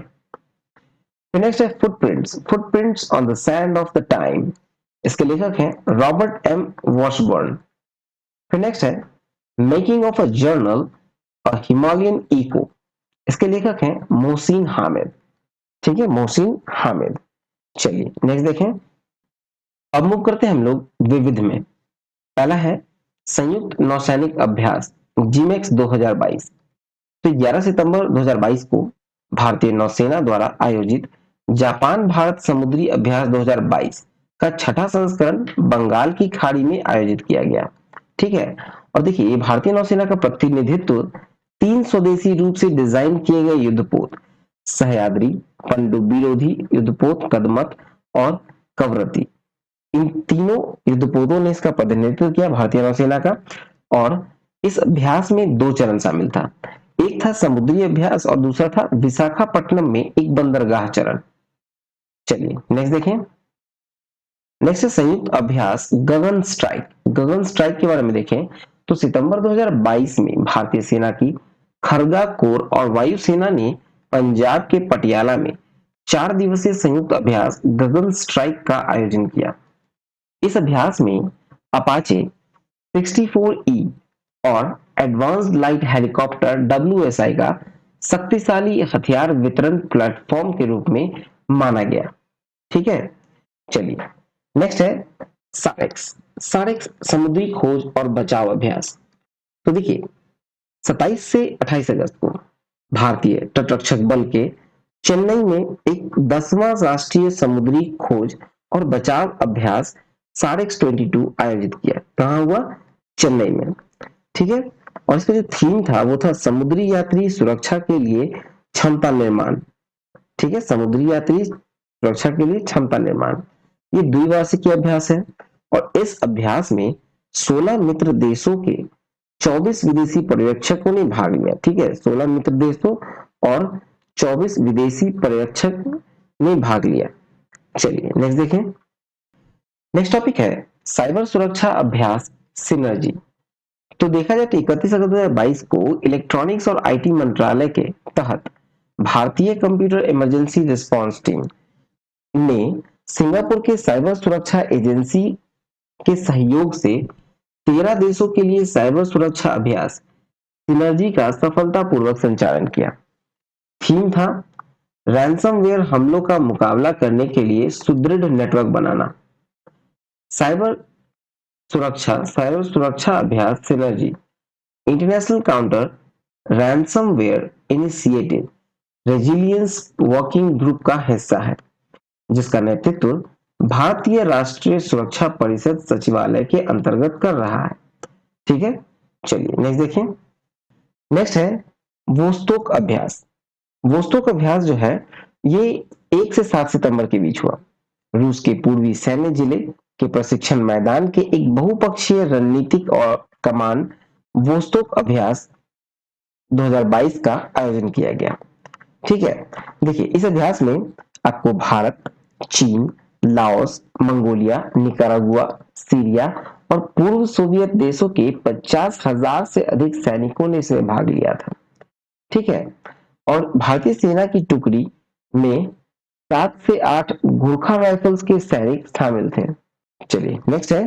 फिर नेक्स्ट है footprints on the sand of the time. इसके लेखक हैं रॉबर्ट एम वॉशबर्न। फिर नेक्स्ट है making of a journal a Himalayan echo. इसके लेखक हैं मोहसिन हामिद। ठीक है, मोहसिन हामिद। चलिए नेक्स्ट देखें। अब मूव करते हैं हम लोग विविध में। पहला है संयुक्त नौसैनिक अभ्यास जीमेक्स 2022। तो 11 सितंबर 2022 को भारतीय नौसेना द्वारा आयोजित जापान भारत समुद्री अभ्यास 2022 का छठा संस्करण बंगाल की खाड़ी में आयोजित किया गया। ठीक है, और देखिए ये भारतीय नौसेना का प्रतिनिधित्व 3 स्वदेशी रूप से डिजाइन किए गए युद्धपोत सह्याद्री, पनडुब्बी रोधी युद्धपोत कदमत और कवरती, इन तीनों युद्धपोतों ने इसका प्रतिनिधित्व किया भारतीय नौसेना का। और इस अभ्यास में 2 चरण शामिल था, एक था समुद्री अभ्यास और दूसरा था विशाखापट्टनम में एक बंदरगाह चरण। चलिए नेक्स्ट देखें। नेक्स्ट है संयुक्त अभ्यास गगन स्ट्राइक। गगन स्ट्राइक के बारे में देखें तो सितंबर 2022 में भारतीय सेना की खरगा कोर और वायुसेना ने पंजाब के पटियाला में 4 दिवसीय संयुक्त अभ्यास गगन स्ट्राइक का आयोजन किया। इस अभ्यास में अपाचे 64E और एडवांस्ड लाइट हेलीकॉप्टर WSI का शक्तिशाली हथियार वितरण प्लेटफॉर्म के रूप में माना गया। ठीक है, चलिए नेक्स्ट है सारेक्स। सारेक्स समुद्री खोज और बचाव अभ्यास। तो देखिए 27 से 28 अगस्त को भारतीय तटरक्षक बल के चेन्नई में एक 10वां राष्ट्रीय समुद्री खोज और बचाव अभ्यास सारेक्स 22 आयोजित किया। कहाँ हुआ? चेन्नई में। ठीक है, और इसका जो थीम था वो था समुद्री यात्री सुरक्षा के लिए क्षमता निर्माण। ठीक है, समुद्री यात्री सुरक्षा के लिए क्षमता निर्माण। ये द्विवार्षिकीय अभ्यास है और इस अभ्यास में 16 मित्र देशों के 24 विदेशी पर्यवेक्षकों ने भाग लिया। ठीक है, 16 मित्र देशों और 24 विदेशी पर्यवेक्षक ने भाग लिया। चलिए नेक्स्ट देखें। नेक्स्ट टॉपिक है साइबर सुरक्षा अभ्यास सिनर्जी। तो देखा जाए तो 31 अगस्त 2022 को इलेक्ट्रॉनिक्स और आईटी मंत्रालय के तहत भारतीय कंप्यूटर इमरजेंसी रिस्पांस टीम ने सिंगापुर के साइबर सुरक्षा एजेंसी के सहयोग से 13 देशों के लिए साइबर सुरक्षा अभ्यास सिनर्जी का सफलतापूर्वक संचालन किया। थीम था रैंसमवेयर हमलों का मुकाबला करने के लिए सुदृढ़ नेटवर्क बनाना। साइबर सुरक्षा अभ्यास synergy international counter ransomware initiative resilience working group का हिस्सा है, जिसका नेतृत्व भारतीय राष्ट्रीय सुरक्षा परिषद सचिवालय के अंतर्गत कर रहा है। ठीक है, चलिए नेक्स्ट देखें। नेक्स्ट है वोस्तोक अभ्यास। वोस्तोक अभ्यास जो है ये 1 से 7 सितंबर के बीच हुआ। रूस के पूर्वी सैन्य जिले के प्रशिक्षण मैदान के एक बहुपक्षीय रणनीतिक और कमान वोस्तोक अभ्यास 2022 का आयोजन किया गया। ठीक है, देखिए इस अभ्यास में आपको भारत, चीन, लाओस, मंगोलिया, निकारागुआ, सीरिया और पूर्व सोवियत देशों के 50,000 से अधिक सैनिकों ने इसमें भाग लिया था। ठीक है, और भारतीय सेना की टुकड़ी में 7 से 8 गोरखा राइफल्स के सैनिक शामिल थे। चलिए नेक्स्ट है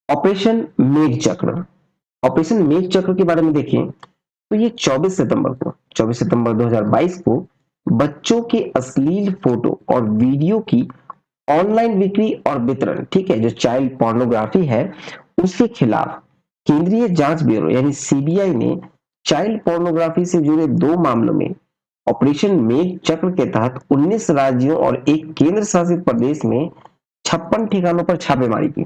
ऑपरेशन मेघ चक्र। ऑपरेशन मेघ चक्र के बारे में देखें तो ये 24 सितंबर 2022 को बच्चों के अश्लील फोटो और वीडियो की ऑनलाइन बिक्री और वितरण, ठीक है, जो चाइल्ड पोर्नोग्राफी है उसके खिलाफ केंद्रीय जांच ब्यूरो यानी सीबीआई ने चाइल्ड पोर्नोग्राफी से जुड़े 2 मामलों में ऑपरेशन मेघ चक्र के तहत 19 राज्यों और एक केंद्र शासित प्रदेश में 56 ठिकानों पर छापेमारी की।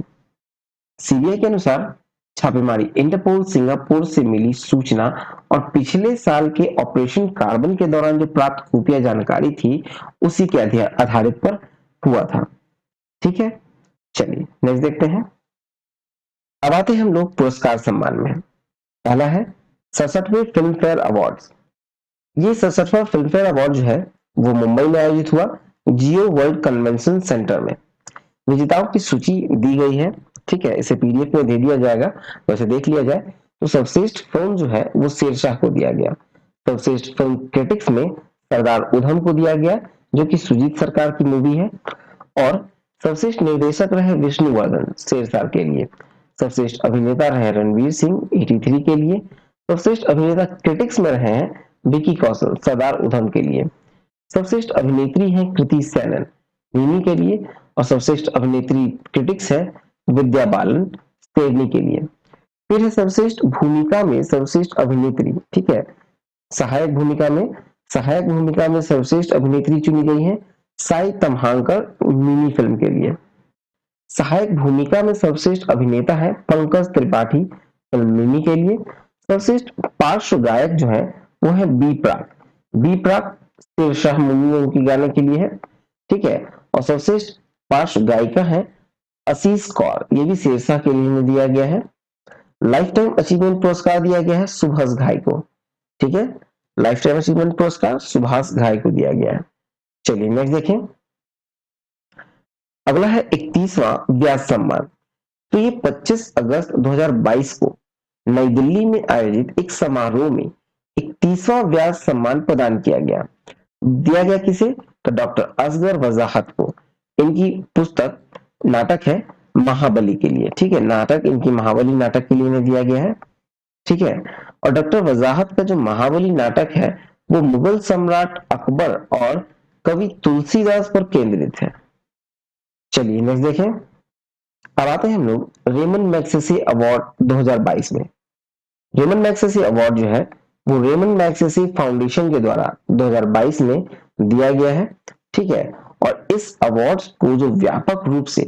सीबीआई के अनुसार छापेमारी इंटरपोल सिंगापुर से मिली सूचना और पिछले साल के ऑपरेशन कार्बन के दौरान जो प्राप्त खुफिया जानकारी थी उसी के आधारित पर हुआ था। ठीक है, चलिए नेक्स्ट देखते हैं। अब आते हैं हम लोग पुरस्कार सम्मान में। पहला है 67वें फिल्म फेयर अवार्ड्स। ये 67वां फिल्म फेयर अवार्ड जो है वो मुंबई में आयोजित हुआ जियो वर्ल्ड कन्वेंशन सेंटर में। विजेताओं की सूची दी गई है। ठीक है, इसे पीडीएफ में दे दिया जाएगा, वैसे देख लिया जाए तो सर्वश्रेष्ठ फिल्म जो है वो शेरशाह को दिया गया। सर्वश्रेष्ठ फिल्म क्रिटिक्स में सरदार उधम को दिया गया जो कि सुजीत सरकार की मूवी है, और सर्वश्रेष्ठ निर्देशक रहे विष्णुवर्धन शेरशाह के लिए। सर्वश्रेष्ठ अभिनेता रहे रणवीर सिंह 83 के लिए। सर्वश्रेष्ठ अभिनेता क्रिटिक्स में रहे हैं विकी कौशल सरदार उधम के लिए। सर्वश्रेष्ठ अभिनेत्री है कृति सेनन मिमी के लिए, और सर्वश्रेष्ठ अभिनेत्री क्रिटिक्स है विद्या बालन शेरनी के लिए। फिर है सर्वश्रेष्ठ भूमिका में सर्वश्रेष्ठ अभिनेत्री, ठीक है, सहायक भूमिका में सर्वश्रेष्ठ अभिनेत्री चुनी गई है साई तमहांकर मिनी फिल्म के लिए। सहायक भूमिका में सर्वश्रेष्ठ अभिनेता है पंकज त्रिपाठी फिल्म मिमी के लिए। सर्वश्रेष्ठ पार्श्व गायक जो है वो है बी प्राक शेरशाह मूवी उनके गाने के लिए है। ठीक है, और सर्वश्रेष्ठ पार्श्व गायिका है आशीष कौर, ये भी शेरशाह के लिए दिया गया है। लाइफ टाइम अचीवमेंट पुरस्कार दिया गया है सुभाष घाई को। ठीक है, लाइफ टाइम अचीवमेंट पुरस्कार सुभाष घाई को दिया गया है। चलिए नेक्स्ट देखें। अगला है 31वां व्यास सम्मान। तो ये 25 अगस्त 2022 को नई दिल्ली में आयोजित एक समारोह में 31वां व्यास सम्मान प्रदान किया गया किसे? तो डॉक्टर असगर वजाहत को। इनकी पुस्तक नाटक है महाबली के लिए। ठीक है, नाटक इनकी महाबली नाटक के लिए इन्हें दिया गया है। ठीक है, और डॉक्टर वजाहत का जो महाबली नाटक है वो मुगल सम्राट अकबर और कवि तुलसीदास पर केंद्रित है। चलिए नेक्स्ट देखें। अब आते हैं हम लोग रेमन मैग्सेसे अवार्ड 2022 में। रेमन मैग्सेसे अवार्ड जो है वो रेमन मैग्सेसे फाउंडेशन के द्वारा 2022 में दिया गया है। ठीक है, और इस अवार्ड को जो व्यापक रूप से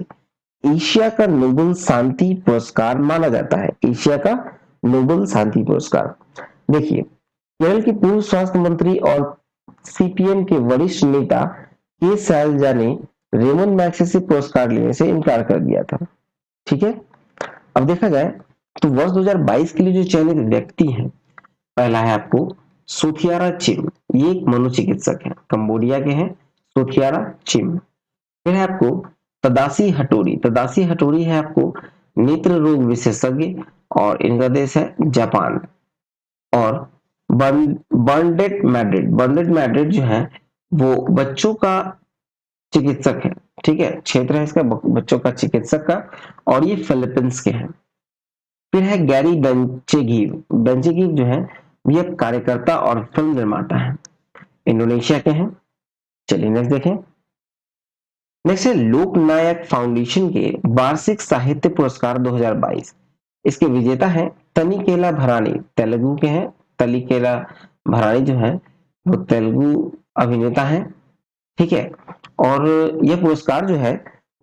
एशिया का नोबेल शांति पुरस्कार माना जाता है। एशिया का नोबेल शांति पुरस्कार। देखिए, केरल के पूर्व स्वास्थ्य मंत्री और सीपीएम के वरिष्ठ नेता के शैलजा ने रेमन मैग्सेसे पुरस्कार लेने से इनकार कर दिया था। ठीक है, अब देखा जाए तो वर्ष 2022 के लिए जो चयनित व्यक्ति हैं, पहला है आपको सोथियारा चिम, ये एक मनोचिकित्सक है, कंबोडिया के हैं सोथियारा चिम। फिर है आपको तदाशी हटोरी, तदाशी हटोरी है आपको नेत्र रोग विशेषज्ञ और इनका देश है जापान। और बर्नडेट मैड्रिड, बर्नडेट मैड्रिड जो है वो बच्चों का चिकित्सक है। ठीक है, क्षेत्र है इसका बच्चों का चिकित्सक का, और ये फिलीपींस के हैं। फिर है गैरी बेंचेगीव, बेंचेगीव जो है ये कार्यकर्ता और फिल्म निर्माता है, इंडोनेशिया के हैं। चलिए नेक्स्ट देखें। नेक्स्ट है लोकनायक फाउंडेशन के वार्षिक साहित्य पुरस्कार 2022। इसके विजेता हैं तनिकेला भरानी, तेलुगु के हैं। तनिकेला भरानी जो है वो तेलुगु अभिनेता हैं। ठीक है, और यह पुरस्कार जो है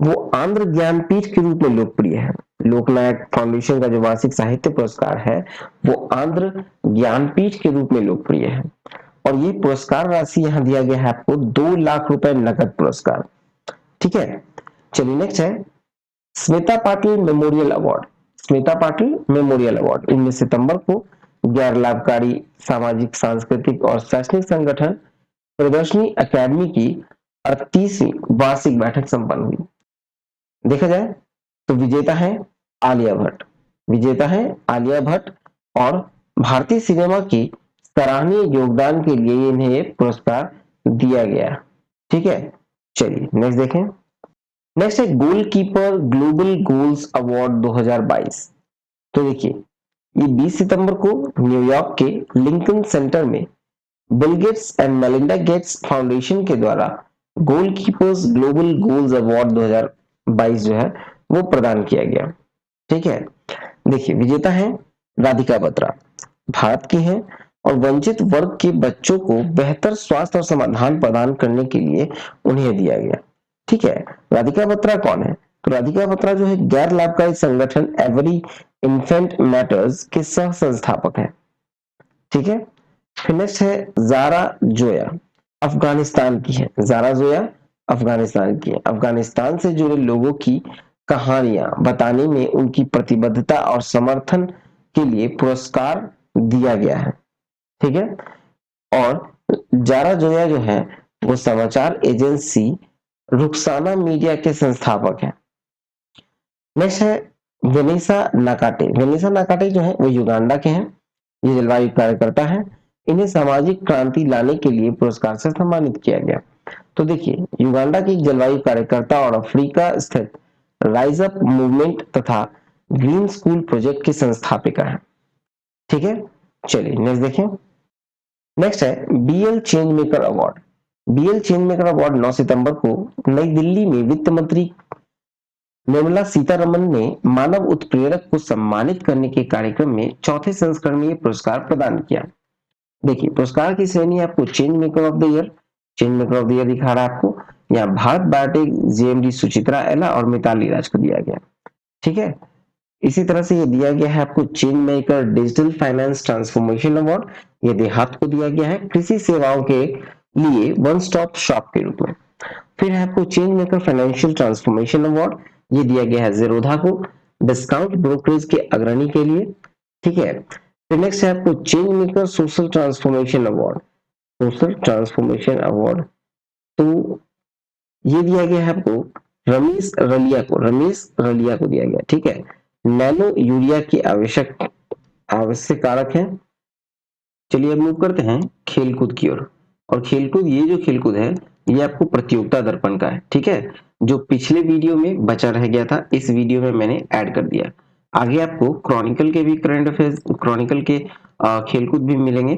वो आंध्र ज्ञानपीठ के रूप में लोकप्रिय है। लोकनायक फाउंडेशन का जो वार्षिक साहित्य पुरस्कार है वो आंध्र ज्ञानपीठ के रूप में लोकप्रिय है, और ये पुरस्कार राशि यहाँ दिया गया है आपको 2 लाख रुपए नकद पुरस्कार। ठीक है, चलिए नेक्स्ट है Smita Patil memorial award. Smita Patil memorial award 19 सितंबर को गैर लाभकारी सामाजिक, सांस्कृतिक और शैक्षणिक संगठन प्रदर्शनी अकादमी की 38वीं वार्षिक बैठक संपन्न हुई। देखा जाए तो विजेता है आलिया भट्ट, विजेता है आलिया भट्ट, और भारतीय सिनेमा की सराहनीय योगदान के लिए इन्हें ये पुरस्कार दिया गया। ठीक है, चलिए नेक्स्ट देखें। नेक्स्ट है गोलकीपर ग्लोबल गोल्स अवार्ड 2022। तो देखिए, ये 20 सितंबर को न्यूयॉर्क के लिंकन सेंटर में Bill Gates and Melinda Gates foundation के द्वारा गोलकीपर्स ग्लोबल गोल्स अवार्ड 2022 जो है वो प्रदान किया गया। ठीक है, देखिए विजेता है राधिका बत्रा, भारत की हैं, और वंचित वर्ग के बच्चों को बेहतर स्वास्थ्य और समाधान प्रदान करने के लिए उन्हें दिया गया। ठीक है, राधिका बत्रा कौन है? तो राधिका बत्रा जो है गैर लाभकारी संगठन एवरी इन्फेंट मैटर्स के सह संस्थापक है। ठीक है, फिर नेक्स्ट है जारा जोया, अफगानिस्तान की है। जारा जोया अफगानिस्तान की है। अफगानिस्तान से जुड़े लोगों की कहानियां बताने में उनकी प्रतिबद्धता और समर्थन के लिए पुरस्कार दिया गया है। ठीक है, और जारा जोया जो है वो समाचार एजेंसी रुखसाना मीडिया के संस्थापक है। नेक्स्ट है वेनेसा नाकाटे। वेनेसा नाकाटे जो है वो युगांडा के हैं, ये जलवायु कार्यकर्ता है। इन्हें सामाजिक क्रांति लाने के लिए पुरस्कार से सम्मानित किया गया। तो देखिए, युगांडा की जलवायु कार्यकर्ता और अफ्रीका स्थित राइज अप मूवमेंट तथा ग्रीन स्कूल प्रोजेक्ट की संस्थापिका है। ठीक है, चलिए नेक्स्ट देखें। नेक्स्ट है BL change maker award. BL change maker award 9 सितंबर को नई दिल्ली में वित्त मंत्री निर्मला सीतारमन ने मानव उत्प्रेरक को सम्मानित करने के कार्यक्रम में चौथे संस्करण में पुरस्कार प्रदान किया। देखिए, पुरस्कार की श्रेणी आपको change maker of the year, change maker of the year दिखा रहा है आपको। यहाँ भारत बायोटेक, जेएमडी सुचित्रा एला और मिताली राज को दिया गया। ठीक है, इसी तरह से ये दिया गया है आपको change maker digital finance transformation award, ये देहात को दिया गया है कृषि सेवाओं के लिए वन स्टॉप शॉप के रूप में। फिर है आपको change maker financial transformation award, ये दिया गया है जेरोधा को डिस्काउंट ब्रोकरेज के अग्रणी के लिए। ठीक है, फिर नेक्स्ट है आपको change maker social transformation award, social transformation award, तो ये दिया गया है आपको रमेश रलिया को, रमेश रलिया को दिया गया। ठीक है, नैनो यूरिया की आवश्यक कारक है। चलिए अब मूव करते हैं खेलकूद की ओर। और खेलकूद, ये जो खेलकूद है ये आपको प्रतियोगिता दर्पण का है। ठीक है, जो पिछले वीडियो में बचा रह गया था इस वीडियो में मैंने ऐड कर दिया। आगे आपको क्रॉनिकल के भी करंट अफेयर्स, क्रॉनिकल के खेलकूद भी मिलेंगे।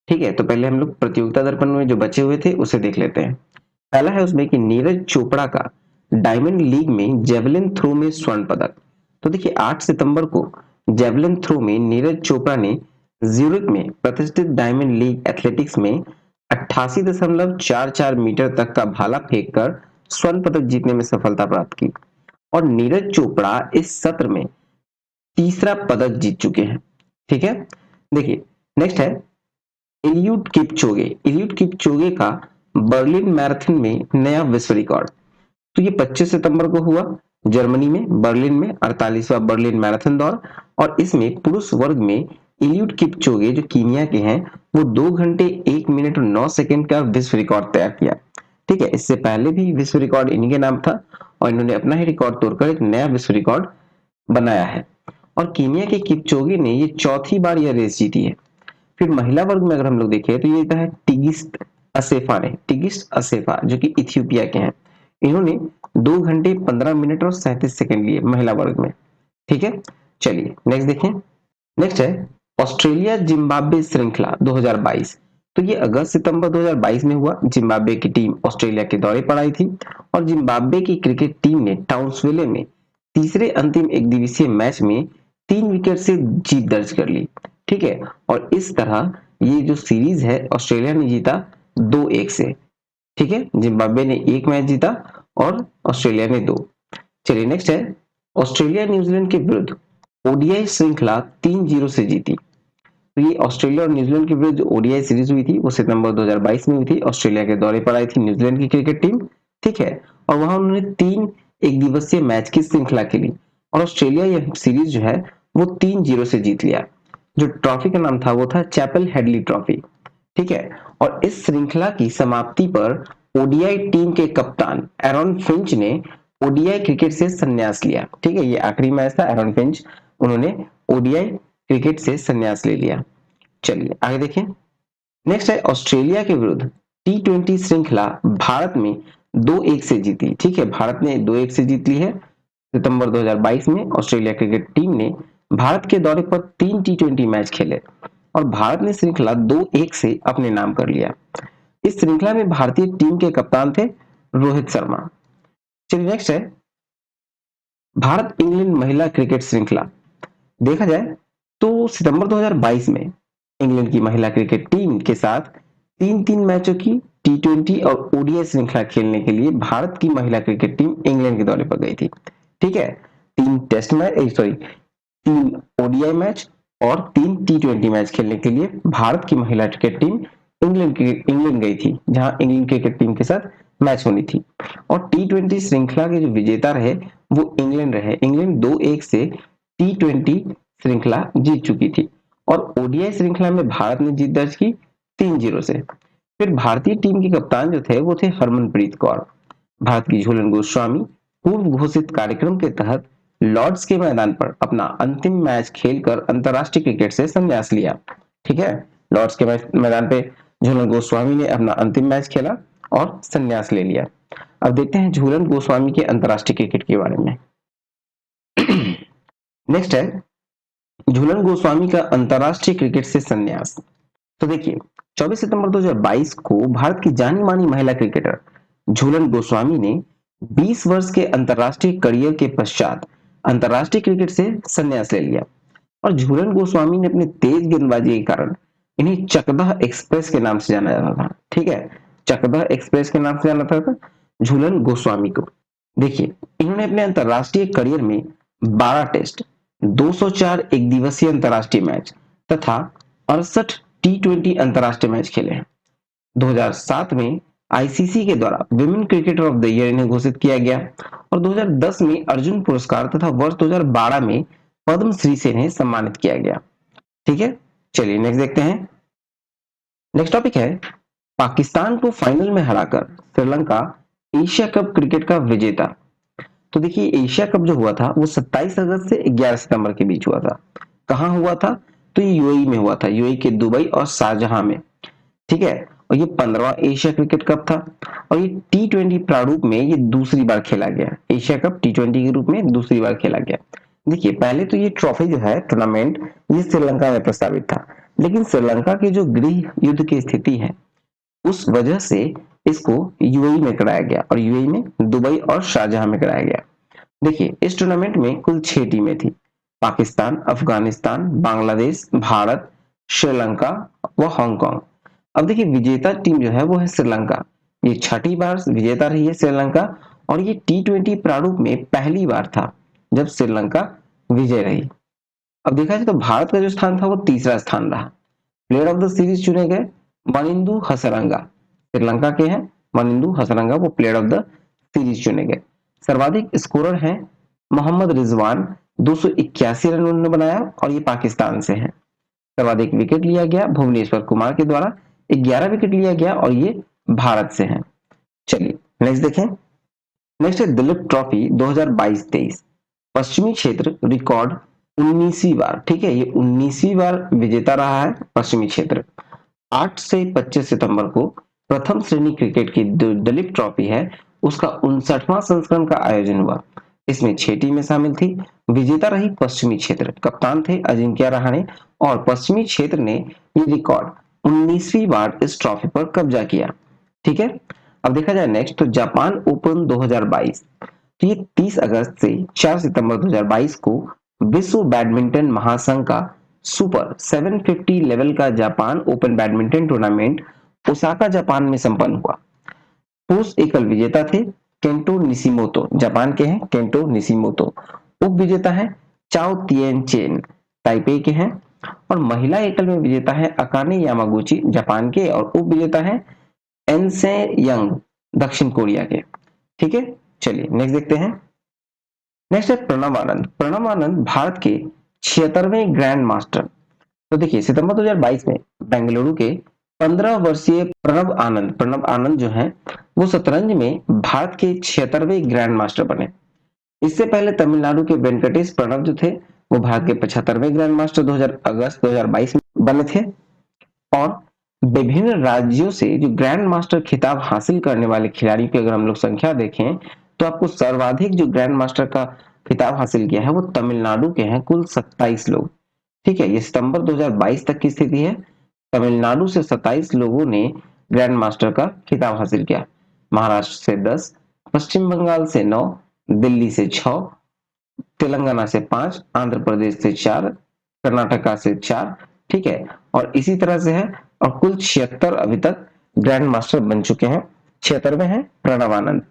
ठीक है, तो पहले हम लोग प्रतियोगिता दर्पण में जो बचे हुए थे उसे देख लेते हैं। पहला है उसमें कि नीरज चोपड़ा का डायमंड लीग में जेवलिन थ्रो में स्वर्ण पदक। तो देखिए 8 सितंबर को जेवलिन थ्रो में नीरज चोपड़ा ने ज्यूरिक में प्रतिष्ठित डायमंड लीग एथलेटिक्स में 88.44 मीटर तक का भाला फेंककर स्वर्ण पदक जीतने में सफलता प्राप्त की और नीरज चोपड़ा इस सत्र में तीसरा पदक जीत चुके हैं। ठीक है, देखिए नेक्स्ट है इलियूड किपचोगे का बर्लिन मैराथन में नया विश्व रिकॉर्ड। तो ये 25 सितंबर को हुआ जर्मनी में बर्लिन में 48वां बर्लिन मैराथन दौड़ और इसमें पुरुष वर्ग में इलियूड किपचोगे जो कीनिया के हैं वो 2 घंटे 1 मिनट और 9 सेकंड का विश्व रिकॉर्ड तैयार किया। ठीक है, इससे पहले भी विश्व रिकॉर्ड इन्हीं के नाम था और इन्होंने अपना ही रिकॉर्ड तोड़कर एक नया विश्व रिकॉर्ड बनाया है और कीनिया के किपचोगे ने ये चौथी बार यह रेस जीती है। फिर महिला वर्ग में अगर हम लोग देखें तो ये है टिगिस्ट असेफा जो कि इथियोपिया के हैं। इन्होंने 2 घंटे 15 मिनट और 37 सेकंड लिए महिला वर्ग में। ठीक है, चलिए नेक्स्ट देखें। नेक्स्ट है ऑस्ट्रेलिया जिम्बाब्वे श्रृंखला 2022। तो ये अगस्त सितंबर 2022 में हुआ। जिम्बाब्वे की टीम ऑस्ट्रेलिया के दौरे पर आई थी और जिम्बाब्वे की क्रिकेट टीम ने टाउन्सविले में तीसरे अंतिम एक दिवसीय मैच में 3 विकेट से जीत दर्ज कर ली। ठीक है, और इस तरह ये जो सीरीज है ऑस्ट्रेलिया ने जीता 2-1 से। ठीक है, जिम्बाब्वे ने 1 मैच जीता और ऑस्ट्रेलिया ने 2। चलिए नेक्स्ट है ऑस्ट्रेलिया न्यूजीलैंड के विरुद्ध ओडीआई श्रृंखला 3-0 से जीती। तो ये ऑस्ट्रेलिया और न्यूजीलैंड के विरुद्ध ओडीआई सीरीज हुई थी वो सितंबर 2022 में हुई थी। ऑस्ट्रेलिया के दौरे पर आई थी न्यूजीलैंड की क्रिकेट टीम। ठीक है, और वहां उन्होंने 3 एक दिवसीय मैच की श्रृंखला खेली और ऑस्ट्रेलिया यह सीरीज जो है वो 3-0 से जीत लिया। जो ट्रॉफी का नाम था वो था चैपल हेडली ट्रॉफी। ठीक है, और इस श्रृंखला की समाप्ति पर ओडीआई टीम के कप्तान एरॉन फिंच ने ओडीआई क्रिकेट से संन्यास लिया। ठीक है, ये आखिरी मैच था। एरॉन फिंच उन्होंने ओडीआई क्रिकेट से संन्यास ले लिया। चलिए आगे देखें। नेक्स्ट है ऑस्ट्रेलिया के विरुद्ध टी20 श्रृंखला भारत में 2-1 से जीती। ठीक है, भारत ने 2-1 से जीत ली है। सितंबर 2022 में ऑस्ट्रेलिया क्रिकेट टीम ने भारत के दौरे पर 3 टी20 मैच खेले और भारत ने श्रृंखला 2-1 से अपने नाम कर लिया। इस श्रृंखला में भारतीय टीम के कप्तान थे रोहित शर्मा। चलिए नेक्स्ट है भारत इंग्लैंड महिला क्रिकेट श्रृंखला। देखा जाए तो सितंबर 2022 में इंग्लैंड की महिला क्रिकेट टीम के साथ 3-3 मैचों की टी20 और ओडीआई श्रृंखला खेलने के लिए भारत की महिला क्रिकेट टीम इंग्लैंड के दौरे पर गई थी। ठीक है, 3 ओडीआई मैच और 3 टी20 मैच खेलने के लिए भारत की महिला क्रिकेट टीम इंग्लैंड गई थी जहां इंग्लैंड क्रिकेट टीम के साथ मैच होनी थी और टी20 श्रृंखला के जो विजेता रहे वो इंग्लैंड रहे। इंग्लैंड 2-1 से टी20 श्रृंखला जीत चुकी थी और ओडीआई श्रृंखला में भारत ने जीत दर्ज की 3-0 से। फिर भारतीय टीम के कप्तान जो थे वो थे हरमनप्रीत कौर। भारत की झूलन गोस्वामी पूर्व घोषित कार्यक्रम के तहत लॉर्ड्स के मैदान पर अपना अंतिम मैच खेलकर अंतरराष्ट्रीय क्रिकेट से संन्यास लिया। ठीक है, लॉर्ड्स के मैदान पे झूलन गोस्वामी ने अपना अंतिम मैच खेला और संन्यास ले लिया। अब देखते हैं झूलन गोस्वामी के अंतरराष्ट्रीय क्रिकेट के बारे में। नेक्स्ट है झूलन गोस्वामी का अंतरराष्ट्रीय क्रिकेट से संन्यास। तो देखिए 24 सितंबर 2022 को भारत की जानी मानी महिला क्रिकेटर झूलन गोस्वामी ने 20 वर्ष के अंतरराष्ट्रीय करियर के पश्चात अंतरराष्ट्रीय क्रिकेट से संन्यास ले लिया और झूलन गोस्वामी ने अपने तेज गेंदबाजी के कारण इन्हें चकदह एक्सप्रेस के नाम से जाना जाता था। ठीक है, चकदह एक्सप्रेस के नाम से जाना था झूलन गोस्वामी को। देखिए इन्होंने अपने अंतरराष्ट्रीय करियर में 12 टेस्ट, 204 एक दिवसीय अंतरराष्ट्रीय मैच तथा 68 टी20 अंतरराष्ट्रीय मैच खेले हैं। 2007 में आईसीसी के द्वारा women cricketer of the year इन्हें घोषित किया गया और 2010 में अर्जुन पुरस्कार तथा वर्ष 2012 में पद्मश्री से इन्हें सम्मानित किया गया। ठीक है, चलिए नेक्स्ट देखते हैं। नेक्स्ट टॉपिक है पाकिस्तान को फाइनल में हराकर श्रीलंका एशिया कप क्रिकेट का विजेता। तो देखिए एशिया कप जो हुआ था वो 27 अगस्त से 11 सितंबर के बीच हुआ था। कहां हुआ था? तो ये यूएई में हुआ था, यूएई के दुबई और शारजाह में। ठीक है, और ये 15वां एशिया क्रिकेट कप था और ये टी20 प्रारूप में ये दूसरी बार खेला गया। एशिया कप टी20 के रूप में दूसरी बार खेला गया। देखिए पहले तो ये ट्रॉफी जो है टूर्नामेंट ये श्रीलंका में प्रस्तावित था, लेकिन श्रीलंका की जो गृह युद्ध की स्थिति है उस वजह से इसको यूएई में कराया गया और यूएई में दुबई और शारजाह में कराया गया। देखिए इस टूर्नामेंट में कुल 6 टीमें थी। पाकिस्तान, अफगानिस्तान, बांग्लादेश, भारत, श्रीलंका व हांगकांग। अब देखिए विजेता टीम जो है वो है श्रीलंका। ये छठी बार विजेता रही है श्रीलंका और ये टी20 प्रारूप में पहली बार था जब श्रीलंका विजय रही। अब देखा जाए तो भारत का जो स्थान था वो तीसरा स्थान रहा। प्लेयर ऑफ द सीरीज चुने गए मनिंदु हसरंगा, श्रीलंका के हैं मनिंदु हसरंगा, वो प्लेयर ऑफ द सीरीज चुने गए। सर्वाधिक स्कोरर हैं मोहम्मद रिजवान, 281 रन उन्होंने बनाया और ये पाकिस्तान से हैं। सर्वाधिक विकेट लिया गया भुवनेश्वर कुमार के द्वारा, 11 विकेट लिया गया और ये भारत से हैं। चलिए नेक्स्ट देखें। नेक्स्ट है दिलीप ट्रॉफी 2022-23 पश्चिमी क्षेत्र रिकॉर्ड 19वीं बार, ठीक है, ये 19वीं बार विजेता रहा है पश्चिमी क्षेत्र। 8 से 25 सितंबर को प्रथम श्रेणी क्रिकेट की दिलीप ट्रॉफी है उसका 59वां संस्करण का आयोजन हुआ। इसमें 6 टीमें शामिल थी। विजेता रही पश्चिमी क्षेत्र, कप्तान थे अजिंक्य रहाणे और पश्चिमी क्षेत्र ने ये रिकॉर्ड 19वीं बार इस ट्रॉफी पर कब्जा किया। ठीक है, अब देखा जाए नेक्स्ट तो जापान ओपन 2022, तो ये 30 अगस्त से 4 सितंबर 2022 को विश्व बैडमिंटन महासंघ का सुपर 750 लेवल का Japan open badminton tournament Osaka Japan में संपन्न हुआ। पुरुष एकल विजेता थे केंटो निशिमोतो, जापान के हैं केंटो निशिमोतो। उप विजेता है चाओ तिएन चेन, ताइपे के हैं। और महिला एकल में विजेता है अकाने यामागुची, जापान के, और उप विजेता है एनसे यंग, दक्षिण कोरिया के। ठीक है, चलिए नेक्स्ट देखते हैं। नेक्स्ट है प्रणव आनंद। प्रणव आनंद भारत के 76वें ग्रैंड मास्टर। तो देखिए सितंबर 2022 में बेंगलुरु के 15 वर्षीय प्रणव आनंद जो है वो शतरंज में भारत के 76वें ग्रैंड मास्टर बने। इससे पहले तमिलनाडु के वेंकटेश प्रणव जो थे वो भारत के 75वें ग्रैंड मास्टर 2000 अगस्त 2022 में बने थे। और विभिन्न राज्यों से जो ग्रैंड मास्टर खिताब हासिल करने वाले खिलाड़ी की अगर हम लोग संख्या देखें तो आपको सर्वाधिक जो ग्रैंड मास्टर का खिताब हासिल किया है वो तमिलनाडु के हैं, कुल 27 लोग। ठीक है, ये सितंबर 2022 तक की स्थिति है। तमिलनाडु से 27 लोगों ने ग्रैंड मास्टर का खिताब हासिल किया। महाराष्ट्र से 10, पश्चिम बंगाल से 9, दिल्ली से 6, तेलंगाना से 5, आंध्र प्रदेश से 4, कर्नाटका से 4। ठीक है, और इसी तरह से है और कुल 76 अभी तक ग्रैंड मास्टर बन चुके हैं। 76वें हैं प्रणव आनंद।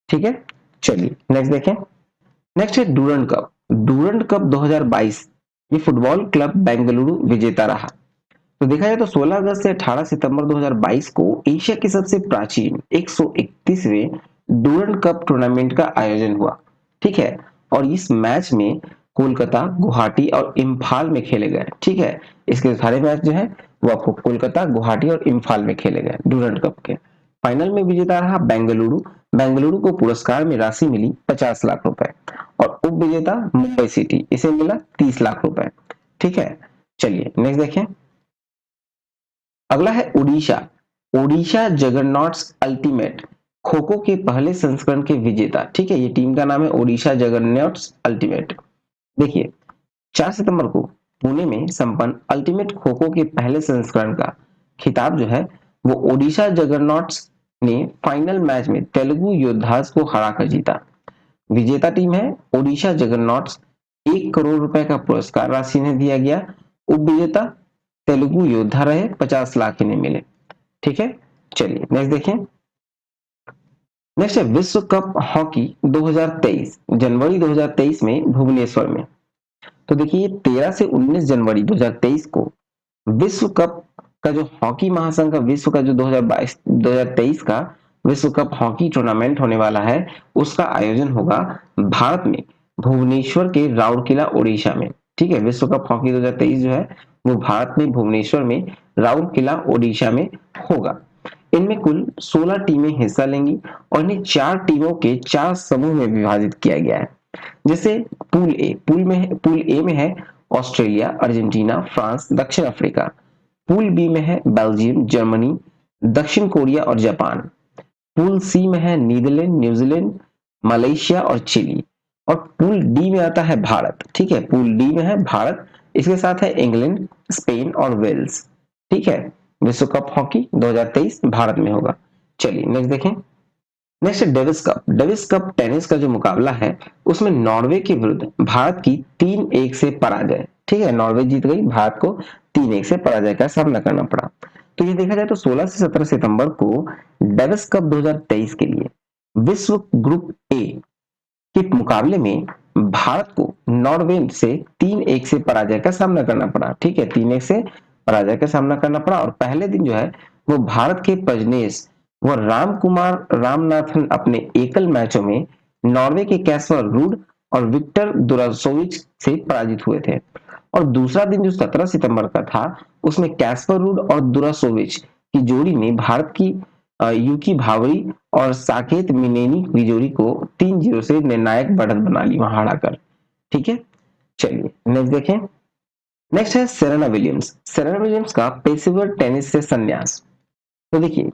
ठीक है, चलिए नेक्स्ट देखें। नेक्स्ट है डूरंड कप। डूरंड कप 2022 ये फुटबॉल क्लब बेंगलुरु विजेता रहा। तो देखा जाए तो 16 अगस्त से 18 सितंबर 2022 को एशिया के सबसे प्राचीन 131वें डूरंड कप टूर्नामेंट का आयोजन हुआ। ठीक है, और इस मैच में कोलकाता, गुवाहाटी और इम्फाल में खेले गए। ठीक है, इसके सारे मैच जो है वो आपको कोलकाता, गुवाहाटी और इम्फाल में खेले गए डूरंड कप के। फाइनल में विजेता रहा बेंगलुरु। बेंगलुरु को पुरस्कार में राशि मिली 50 लाख रुपए और उप विजेता मुंबई सिटी, इसे मिला 30 लाख रुपए। ठीक है, चलिए नेक्स्ट देखें। अगला है ओडिशा। ओडिशा जगरनॉट्स अल्टीमेट खो खो के पहले संस्करण के विजेता। ठीक है, ये टीम का नाम है ओडिशा जगरनॉट्स अल्टीमेट। देखिए 4 सितंबर को पुणे में संपन्न अल्टीमेट खो खो के पहले संस्करण का खिताब जो है वो ओडिशा जगरनॉट्स ने फाइनल मैच में तेलुगु योद्धास को हराकर जीता। विजेता टीम है ओडिशा जगरनॉट्स। 1 करोड़ रुपए का पुरस्कार राशि इन्हें दिया गया। उप विजेता तेलुगु योद्धा रहे, 50 लाख इन्हें मिले। ठीक है, चलिए नेक्स्ट देखें। नेक्स्ट है विश्व कप हॉकी 2023 जनवरी 2023 में भुवनेश्वर में। तो देखिए 13 से 19 जनवरी 2023 को विश्व कप का जो हॉकी महासंघ का विश्व का जो 2023 का विश्व कप हॉकी टूर्नामेंट होने वाला है उसका आयोजन होगा भारत में भुवनेश्वर के राउरकेला ओडिशा में। ठीक है, विश्व कप हॉकी 2023 जो है वो भारत में भुवनेश्वर में राउरकेला ओडिशा में होगा। इनमें कुल 16 टीमें हिस्सा लेंगी और इन्हें 4 टीमों के 4 समूह में विभाजित किया गया है। जैसे पूल ए में है ऑस्ट्रेलिया, अर्जेंटीना, फ्रांस, दक्षिण अफ्रीका। पूल बी में है बेल्जियम, जर्मनी, दक्षिण कोरिया और जापान। पूल सी में है नीदरलैंड, न्यूजीलैंड, मलेशिया और चिली। और पूल डी में आता है भारत। ठीक है, पूल डी में है भारत, इसके साथ है इंग्लैंड, स्पेन और वेल्स। ठीक है, विश्व कप हॉकी 2023 भारत में होगा। चलिए नेक्स्ट देखें। Next Davis cup. Davis cup tennis का जो मुकाबला है उसमें नॉर्वे के विरुद्ध भारत की 3-1 से पराजय। ठीक है, नॉर्वे जीत गई, भारत को 3-1 से पराजय का सामना करना पड़ा। तो ये देखा जाए तो 16 से 17 सितंबर को डेविस कप 2023 के लिए विश्व ग्रुप ए के मुकाबले में भारत को नॉर्वे से 3-1 से पराजय का सामना करना पड़ा। ठीक है, 3-1 से पराजय का सामना करना पड़ा और पहले दिन जो है वो भारत के प्रजनेश व रामकुमार रामनाथन अपने एकल मैचों में नॉर्वे के कैस्पर रूड और विक्टर दुरासोविच से पराजित हुए थे। और दूसरा दिन जो 17 सितंबर का था उसमें कैस्पर रूड और दुरासोविच की जोड़ी ने भारत की यूकी भावरी और साकेत मिनेनी की जोड़ी को 3-0 से निर्णायक बढ़त बना ली वहां हराकर। ठीक है, चलिए नेक्स्ट देखें। नेक्स्ट है सेरेना विलियम्स। सेरेना विलियम्स का पेशेवर टेनिस से संन्यास। तो देखिए,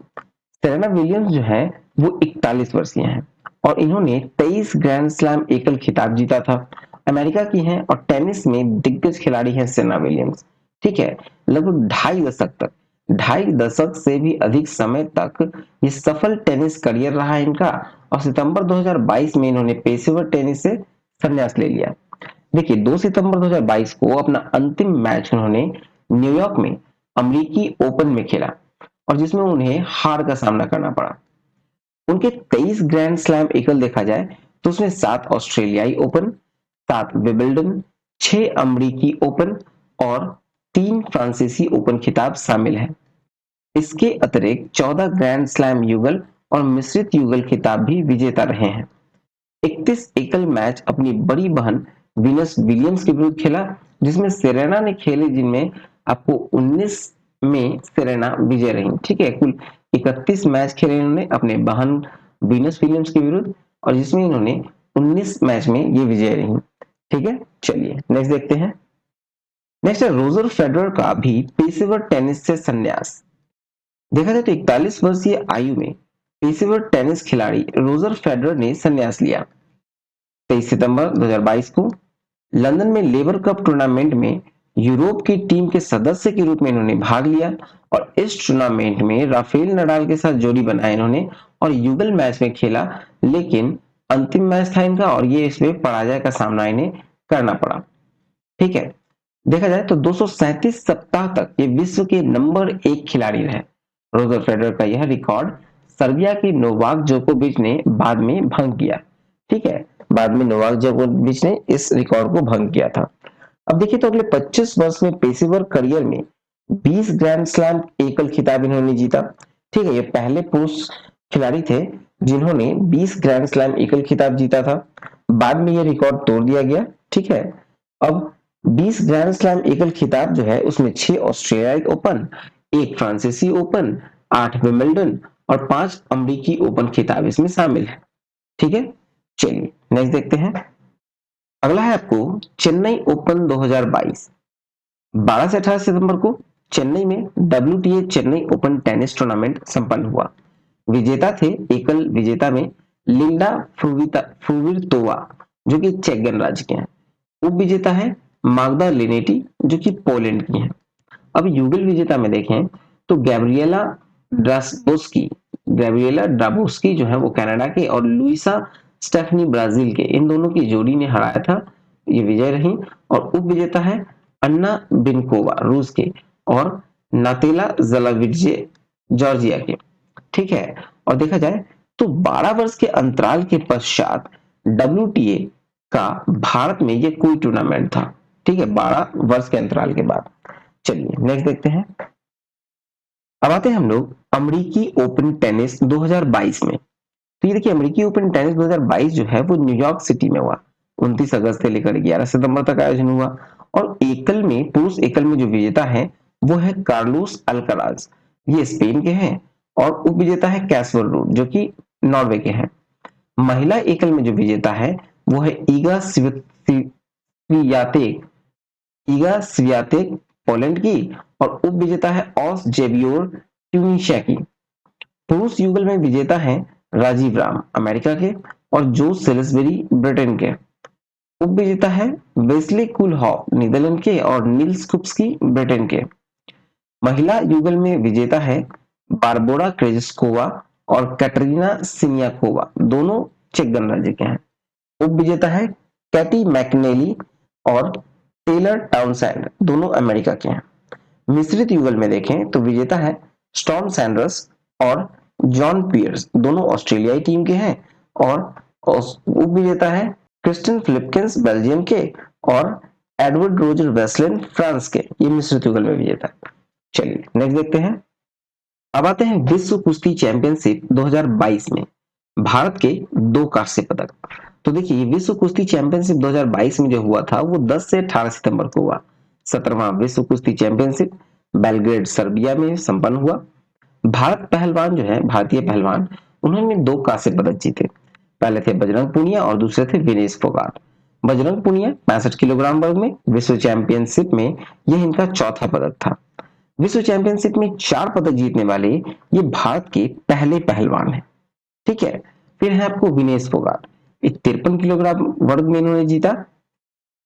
सेरेना विलियम्स जो है वो 41 वर्षीय हैं और इन्होंने 23 ग्रैंड स्लैम एकल खिताब जीता था। अमेरिका की हैं और टेनिस में दिग्गज खिलाड़ी हैं सेरेना विलियम्स। ठीक है, लगभग 2.5 दशक से भी अधिक समय तक ये सफल टेनिस करियर रहा है इनका और सितंबर 2022 में इन्होंने पेशेवर टेनिस से संन्यास ले लिया। देखिए 2 सितंबर 2022 को अपना अंतिम मैच उन्होंने न्यूयॉर्क में अमेरिकी ओपन में खेला और जिसमें उन्हें हार का सामना करना पड़ा। उनके 23 ग्रैंड स्लैम एकल देखा जाए तो उसमें 7 ऑस्ट्रेलियाई ओपन, 7 विंबलडन, 6 अमेरिकी ओपन और 3 फ्रांसीसी ओपन खिताब शामिल है। इसके अतिरिक्त 14 ग्रैंड स्लैम युगल और मिश्रित युगल खिताब भी विजेता रहे हैं। 31 एकल मैच अपनी बड़ी बहन वीनस विलियम्स के विरुद्ध खेला जिसमें सेरेना ने खेले, जिनमें आपको 19 में सेरेना विजय रही। ठीक है, कुल 31 मैच खेले इन्होंने अपने बहन वीनस विलियम्स के विरुद्ध और जिसमें इन्होंने 19 मैच में ये विजय रही। ठीक है, चलिए नेक्स्ट देखते हैं। नेक्स्ट है रोजर फेडरर का भी पेशेवर टेनिस से संन्यास। देखा जाए तो 41 वर्षीय आयु में पेशेवर टेनिस खिलाड़ी रोजर फेडरर ने संन्यास लिया। 23 सितंबर 2022 को लंदन में लेबर कप टूर्नामेंट में यूरोप की टीम के सदस्य के रूप में इन्होंने भाग लिया और इस टूर्नामेंट में राफेल नडाल के साथ जोड़ी बनाया इन्होंने और युगल मैच में खेला, लेकिन अंतिम मैच था इनका और ये इसमें पराजय का सामना इन्हें करना पड़ा। ठीक है, देखा जाए तो 237 सप्ताह तक ये विश्व के नंबर 1 खिलाड़ी रहे। रोजर फेडरर का यह रिकॉर्ड सर्बिया के नोवाक जोकोविच ने बाद में भंग किया। ठीक है, बाद में नोवाक जोकोविच ने इस रिकॉर्ड को भंग किया था। अब देखिए तो अगले 25 वर्ष में पेशेवर करियर में 20 ग्रैंड स्लैम एकल खिताब इन्होंने जीता। ठीक है, ये पहले पुरुष खिलाड़ी थे जिन्होंने 20 ग्रैंड स्लैम एकल खिताब जीता था। बाद में ये रिकॉर्ड तोड़ दिया गया। ठीक है, अब 20 ग्रैंड स्लैम एकल खिताब जो है उसमें 6 ऑस्ट्रेलियाई ओपन, 1 फ्रांसीसी ओपन, 8 विंबलडन और 5 अमेरिकी ओपन खिताब इसमें शामिल है। ठीक है, चलिए नेक्स्ट देखते हैं। अगला है आपको चेन्नई ओपन 2022। 12 से 18 सितंबर को चेन्नई में WTA Chennai open tennis tournament संपन्न हुआ। विजेता थे एकल विजेता में लिंडा फ्रुवितोवा जो कि चेक गणराज्य के हैं। उप विजेता है माग्दा लिनेटी जो कि पोलैंड की हैं। अब युगल विजेता में देखें तो गैब्रिएला ड्राबोस्की जो है वो कनाडा के और लुइसा स्टेफनी ब्राजील के, इन दोनों की जोड़ी ने हराया था, ये विजय रही। और उप विजेता है अन्ना बिनकोवा रूस के और नातेला जलाविजे जॉर्जिया के। ठीक है, और देखा जाए तो 12 वर्ष के अंतराल के पश्चात WTA का भारत में ये कोई टूर्नामेंट था। ठीक है, 12 वर्ष के अंतराल के बाद। चलिए नेक्स्ट देखते हैं। अब आते हैं हम लोग अमेरिकी ओपन टेनिस 2022 में। तो ये देखिए अमेरिकी ओपन टेनिस 2022 जो है वो न्यूयॉर्क सिटी में हुआ। 29 अगस्त से लेकर 11 सितंबर तक आयोजन हुआ और एकल में, पुरुष एकल में जो विजेता है वो है कार्लोस अल्कराज, ये स्पेन के हैं और उप विजेता है कैस्पर रूड जो कि नॉर्वे के हैं। महिला एकल में जो विजेता है वो है ईगा स्वियातेक पोलैंड की और उप विजेता है ऑस जेबियोर ट्यूनिशिया की। पुरुष युगल में विजेता है राजीव राम अमेरिका के और जो सेलिसबरी ब्रिटेन के। उप विजेता है वेस्ले कुलहॉफ नीदरलैंड के और नील्स कुप्सकी ब्रिटेन के। महिला युगल में विजेता है बारबोरा क्रेजिस्कोवा और कैटरीना सिनियाकोवा दोनों चेक गणराज्य के हैं। उप विजेता है कैटी मैकनेली और टेलर टाउनसेंड दोनों अमेरिका के हैं। मिश्रित युगल में देखें तो विजेता है स्टॉर्म सैंडर्स और जॉन पियर्स दोनों ऑस्ट्रेलियाई टीम के हैं और उप विजेता है क्रिस्टन फिलिपकिंस बेल्जियम के और एडवर्ड रोजर वेस्लिन फ्रांस के। ये मिश्रित युगल में विजेता है। चलिए नेक्स्ट देखते हैं। अब आते हैं विश्व कुश्ती चैंपियनशिप 2022 में भारत के 2 कांस्य पदक। तो देखिए विश्व कुश्ती चैंपियनशिप 2022 में जो हुआ था वो 10 से 18 सितंबर को हुआ। 17वां विश्व कुश्ती चैंपियनशिप बेलग्रेड सर्बिया में संपन्न हुआ। भारतीय पहलवान उन्होंने 2 कांस्य पदक जीते। पहले थे बजरंग पुनिया और दूसरे थे विनेश फोगाट। बजरंग पुनिया 65 किलोग्राम वर्ग में विश्व चैंपियनशिप में यह इनका चौथा पदक था। विश्व चैंपियनशिप में 4 पदक जीतने वाले ये भारत के पहले पहलवान हैं। ठीक है। फिर है आपको विनेश फोगाट, 53 किलोग्राम वर्ग में इन्होंने जीता।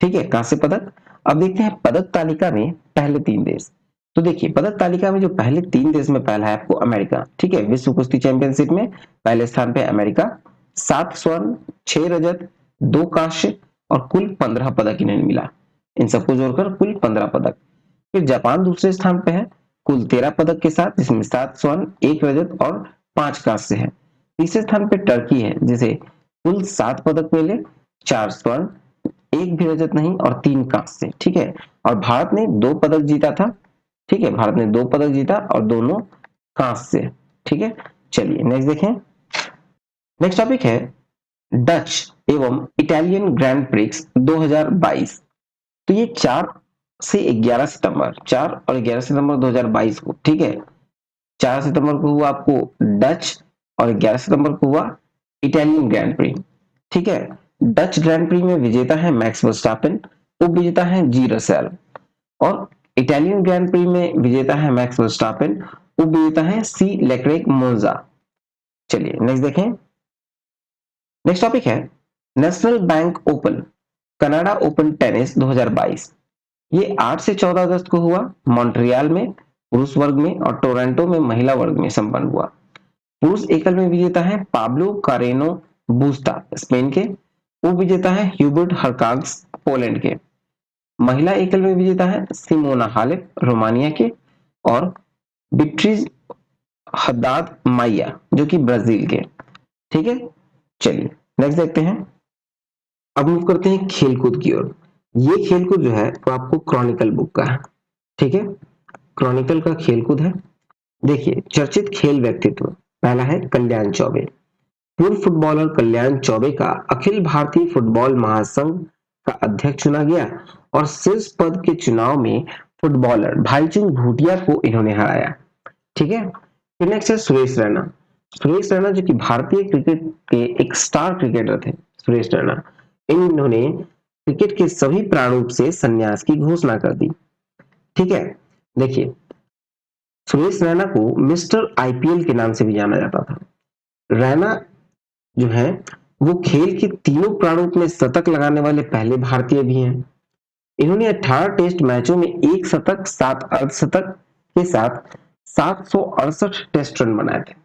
ठीक है, कांस्य पदक। अब देखते हैं पदक तालिका में पहले 3 देश। तो देखिए पदक तालिका में जो पहले 3 देश में पहला है आपको अमेरिका। ठीक है, विश्व कुश्ती चैंपियनशिप में पहले स्थान पे अमेरिका, 7 स्वर्ण, 6 रजत, 2 कांस्य और कुल 15 पदक इन्हें मिला। इन सबको जोड़कर कुल 15 पदक। फिर जापान दूसरे स्थान पे है कुल 13 पदक के साथ, जिसमें 7 स्वर्ण, 1 रजत और 5 कांस्य है। तीसरे स्थान पे टर्की है जिसे कुल 7 पदक मिले, 4 स्वर्ण, 1 भी रजत नहीं और 3 कांस्य। ठीक है, और भारत ने 2 पदक जीता था। ठीक है, भारत ने 2 पदक जीता और दोनों कांस्य। ठीक है, चलिए नेक्स्ट देखें। नेक्स्ट टॉपिक है डच एवं इटालियन ग्रैंड प्रिक्स 2022। तो ये 4 से 11 सितंबर 4 और 11 सितंबर 2022 को, ठीक है, 4 सितंबर को हुआ आपको डच और 11 सितंबर को हुआ इटालियन ग्रैंड प्री। ठीक है, डच ग्रैंड प्री में विजेता है मैक्स वर्स्टापेन, उप विजेता है जी रसेल, और इटालियन ग्रैंड प्री में विजेता है मैक्स वर्स्टापेन, उप विजेता है सी लेक्रेक मोंजा। चलिए नेक्स्ट देखें। नेक्स्ट टॉपिक है national bank open Canada open tennis 2022। ये 8 से 14 अगस्त को हुआ मॉन्ट्रियल में पुरुष वर्ग में और टोरंटो में महिला वर्ग में संपन्न हुआ। पुरुष एकल में विजेता है पाब्लो कारेनो बूस्टा स्पेन के, उप विजेता है ह्यूबर्ट हरकाग्स पोलैंड के। महिला एकल में विजेता है सिमोना हालेप रोमानिया के और बिट्रीज हद्दाद माइया जो कि ब्राजील के। ठीक है, चलिए नेक्स्ट देखते हैं। अब मूव करते हैं खेलकूद की ओर। ये खेलकूद जो है वो आपको क्रॉनिकल बुक का है। ठीक है, क्रॉनिकल का खेलकूद है। देखिए चर्चित खेल व्यक्तित्व, पहला है कल्याण चौबे। पूर्व फुटबॉलर कल्याण चौबे का अखिल भारतीय फुटबॉल महासंघ का अध्यक्ष चुना गया और शीर्ष पद के चुनाव में फुटबॉलर भाईचुंग भूटिया को इन्होंने हराया। ठीक है, फिर नेक्स्ट है सुरेश रैना। सुरेश रैना जो कि भारतीय क्रिकेट के एक स्टार क्रिकेटर थे। सुरेश रैना इन्होंने क्रिकेट के सभी प्रारूप से संन्यास की घोषणा कर दी। ठीक है, देखिए सुरेश रैना को मिस्टर आईपीएल के नाम से भी जाना जाता था। रैना जो है वो खेल के तीनों प्रारूप में शतक लगाने वाले पहले भारतीय भी हैं। इन्होंने 18 टेस्ट मैचों में 1 शतक 7 अर्धशतक के साथ 768 टेस्ट रन बनाए थे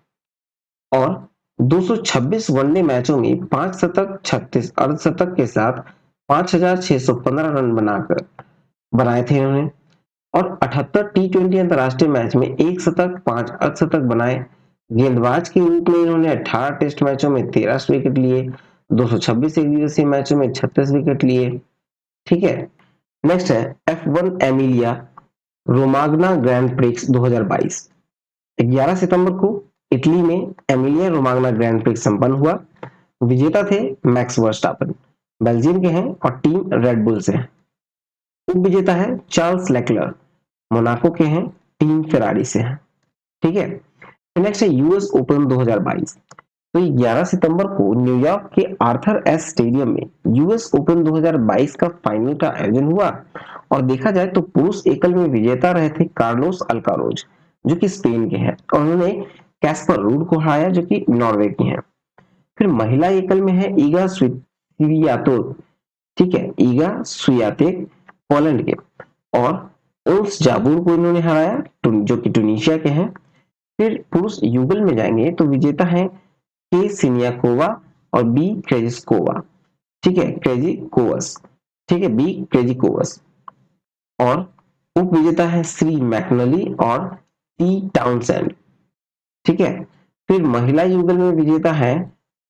और 226 वनडे मैचों में 5 शतक 36 अर्धशतक के साथ 5615 रन बनाए थे इन्होंने और 78 टी20 अंतरराष्ट्रीय मैच में 1 शतक 5 अर्धशतक बनाए। गेंदबाज के रूप में इन्होंने 18 टेस्ट मैचों में 13 विकेट लिए, 226 एक दिवसीय मैचों में 36 विकेट लिए। ठीक है, नेक्स्ट है F1 Emilia Romagna grand prix 2022। 11 सितंबर को इटली में एमिलिया रोमाग्ना ग्रैंड प्रिक्स संपन्न हुआ। विजेता थे मैक्स वर्स्टापेन, बेल्जियम के हैं और टीम रेडबुल से हैं। उप विजेता है चार्ल्स लेक्लर, मोनाको के हैं, टीम फेरारी से हैं। ठीक है, नेक्स्ट है यूएस ओपन 2022। तो 11 सितंबर को न्यूयॉर्क के आर्थर एस स्टेडियम में यूएस ओपन 2022 का फाइनल का आयोजन हुआ और देखा जाए तो पुरुष एकल में विजेता रहे थे कार्लोस अल्कारोज जो कि स्पेन के हैं और उन्होंने कैस्पर रूड को हराया जो कि नॉर्वे के हैं। फिर महिला एकल में है ईगा स्वियातेक। ठीक है, ईगा स्वियातेक पोलैंड के और ओल्स जाबूर को इन्होंने हराया जो कि ट्यूनीशिया के हैं। फिर पुरुष युगल में जाएंगे तो विजेता है के सिनियाकोवा और बी क्रेजिस्कोवा, ठीक है, क्रेजिकोवस, ठीक है, बी क्रेजिकोवस। और उप विजेता है श्री मैकनली और टी टाउनसेंड, ठीक है। फिर महिला युगल में विजेता है